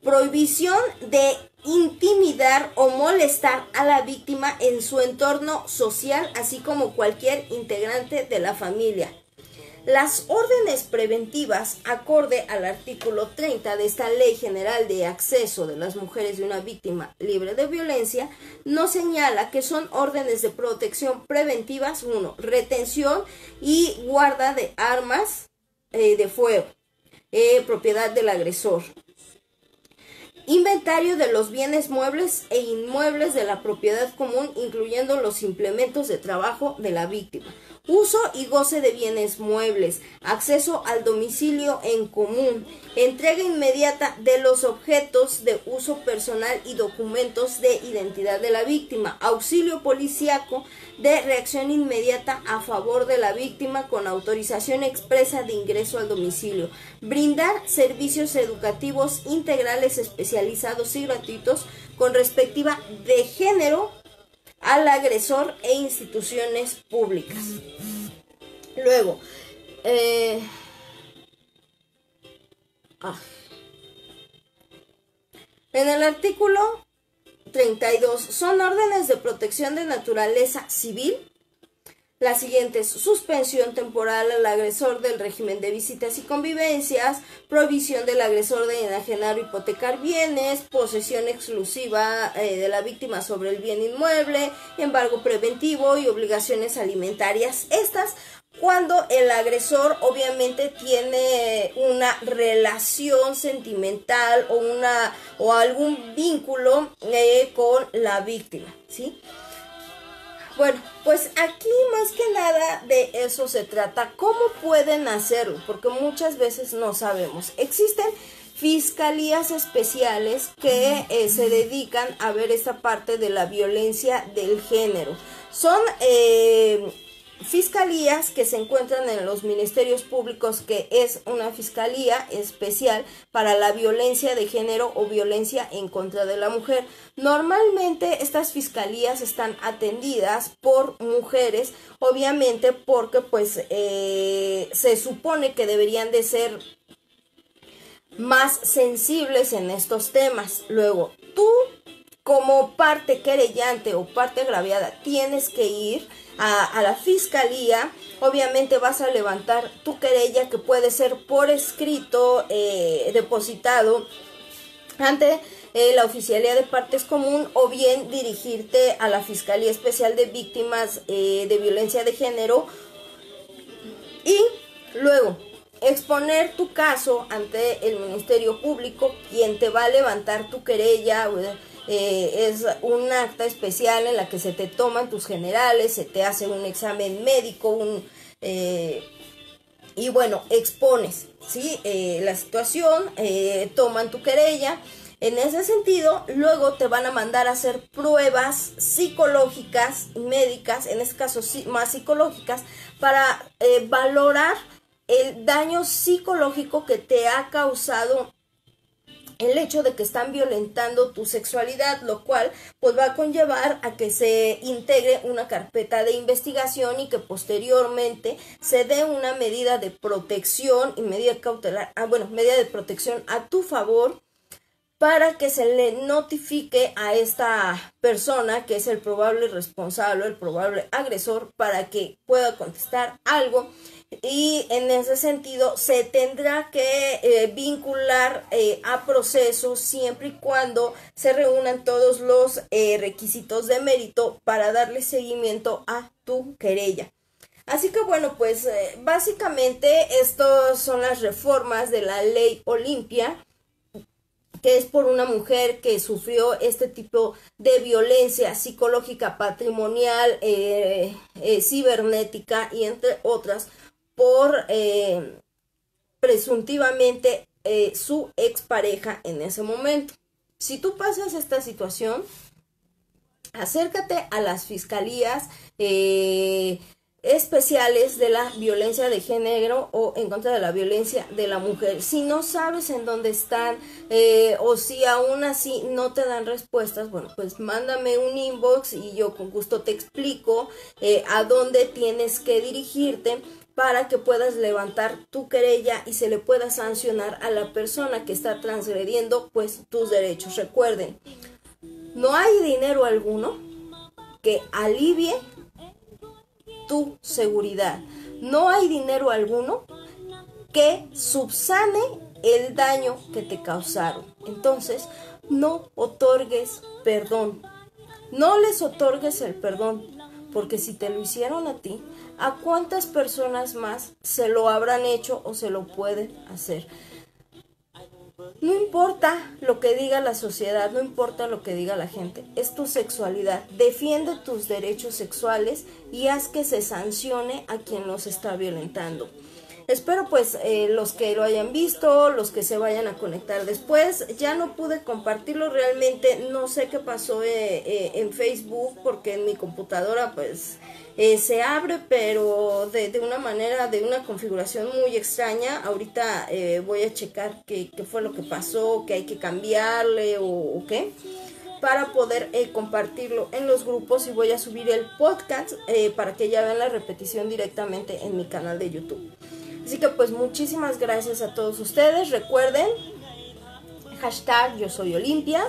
Prohibición de intimidar o molestar a la víctima en su entorno social, así como cualquier integrante de la familia. Las órdenes preventivas, acorde al artículo 30 de esta Ley General de Acceso de las Mujeres de una Víctima Libre de Violencia, nos señala que son órdenes de protección preventivas. 1. Retención y guarda de armas de fuego, propiedad del agresor. Inventario de los bienes muebles e inmuebles de la propiedad común, incluyendo los implementos de trabajo de la víctima. Uso y goce de bienes muebles, acceso al domicilio en común, entrega inmediata de los objetos de uso personal y documentos de identidad de la víctima, auxilio policíaco de reacción inmediata a favor de la víctima con autorización expresa de ingreso al domicilio, brindar servicios educativos integrales especializados y gratuitos con perspectiva de género al agresor e instituciones públicas. Luego, en el artículo 32 son órdenes de protección de naturaleza civil. Las siguientes: suspensión temporal al agresor del régimen de visitas y convivencias, prohibición del agresor de enajenar o hipotecar bienes, posesión exclusiva de la víctima sobre el bien inmueble, embargo preventivo y obligaciones alimentarias. Estas cuando el agresor obviamente tiene una relación sentimental o algún vínculo con la víctima, ¿sí? Bueno, pues aquí más que nada de eso se trata. ¿Cómo pueden hacerlo? Porque muchas veces no sabemos. Existen fiscalías especiales que se dedican a ver esta parte de la violencia del género. Son fiscalías que se encuentran en los ministerios públicos, que es una fiscalía especial para la violencia de género o violencia en contra de la mujer. Normalmente estas fiscalías están atendidas por mujeres, obviamente porque pues se supone que deberían de ser más sensibles en estos temas. Luego, tú como parte querellante o parte agraviada tienes que ir a la fiscalía. Obviamente vas a levantar tu querella, que puede ser por escrito depositado ante la Oficialía de Partes Común, o bien dirigirte a la Fiscalía Especial de Víctimas de Violencia de Género. Y luego exponer tu caso ante el Ministerio Público, quien te va a levantar tu querella. Es un acta especial en la que se te toman tus generales, se te hace un examen médico, y bueno, expones, ¿sí? La situación, toman tu querella. En ese sentido, luego te van a mandar a hacer pruebas psicológicas y médicas, en este caso más psicológicas, para valorar el daño psicológico que te ha causado el hecho de que están violentando tu sexualidad, lo cual pues va a conllevar a que se integre una carpeta de investigación y que posteriormente se dé una medida de protección y medida cautelar, medida de protección a tu favor, para que se le notifique a esta persona que es el probable responsable, el probable agresor, para que pueda contestar algo. Y en ese sentido se tendrá que vincular a proceso siempre y cuando se reúnan todos los requisitos de mérito para darle seguimiento a tu querella. Así que bueno, pues básicamente estas son las reformas de la ley Olimpia, que es por una mujer que sufrió este tipo de violencia psicológica, patrimonial, cibernética y entre otras, por presuntivamente su expareja en ese momento. Si tú pasas esta situación, acércate a las fiscalías especiales de la violencia de género o en contra de la violencia de la mujer. Si no sabes en dónde están o si aún así no te dan respuestas, bueno, pues mándame un inbox y yo con gusto te explico a dónde tienes que dirigirte para que puedas levantar tu querella y se le pueda sancionar a la persona que está transgrediendo pues tus derechos. Recuerden, no hay dinero alguno que alivie tu seguridad. No hay dinero alguno que subsane el daño que te causaron. Entonces, no otorgues perdón. No les otorgues el perdón, porque si te lo hicieron a ti, ¿a cuántas personas más se lo habrán hecho o se lo pueden hacer? No importa lo que diga la sociedad, no importa lo que diga la gente, es tu sexualidad. Defiende tus derechos sexuales y haz que se sancione a quien los está violentando. Espero pues los que lo hayan visto, los que se vayan a conectar después. Ya no pude compartirlo realmente, no sé qué pasó en Facebook, porque en mi computadora pues se abre, pero de una manera, de una configuración muy extraña. Ahorita voy a checar qué fue lo que pasó, qué hay que cambiarle o qué, para poder compartirlo en los grupos, y voy a subir el podcast para que ya vean la repetición directamente en mi canal de YouTube. Así que pues muchísimas gracias a todos ustedes. Recuerden, hashtag yo soy Olimpia.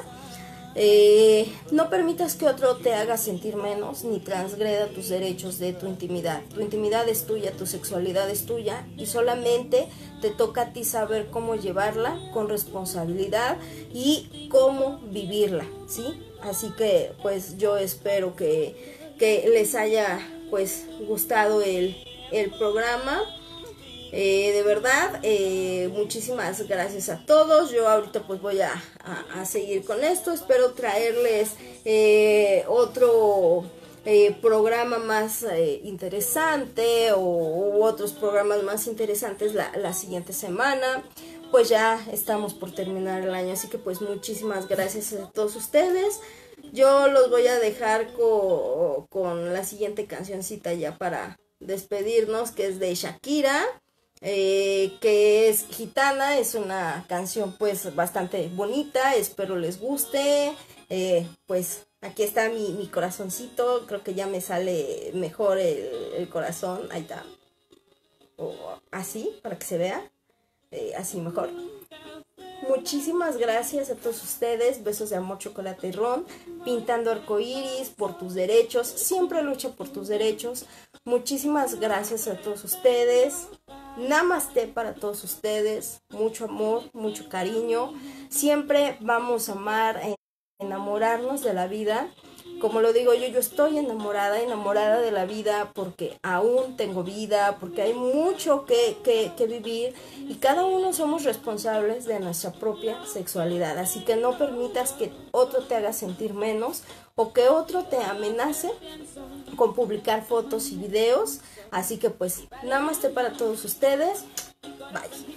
No permitas que otro te haga sentir menos ni transgreda tus derechos de tu intimidad. Tu intimidad es tuya, tu sexualidad es tuya y solamente te toca a ti saber cómo llevarla con responsabilidad y cómo vivirla, ¿sí? Así que pues yo espero que les haya pues gustado el programa. De verdad, muchísimas gracias a todos. Yo ahorita pues voy a seguir con esto. Espero traerles otro programa más interesante u otros programas más interesantes la siguiente semana. Pues ya estamos por terminar el año, así que pues muchísimas gracias a todos ustedes. Yo los voy a dejar con la siguiente cancioncita ya para despedirnos, que es de Shakira. Que es Gitana. Es una canción pues bastante bonita, espero les guste. Pues aquí está mi corazoncito, creo que ya me sale mejor el corazón, ahí está, o así para que se vea, así mejor. Muchísimas gracias a todos ustedes, besos de amor, chocolate y ron, pintando arcoíris por tus derechos, siempre lucha por tus derechos. Muchísimas gracias a todos ustedes. Namaste para todos ustedes, mucho amor, mucho cariño. Siempre vamos a amar, enamorarnos de la vida como lo digo yo estoy enamorada de la vida porque aún tengo vida, porque hay mucho que vivir y cada uno somos responsables de nuestra propia sexualidad. Así que no permitas que otro te haga sentir menos o que otro te amenace con publicar fotos y videos. Así que pues namaste para todos ustedes. Bye.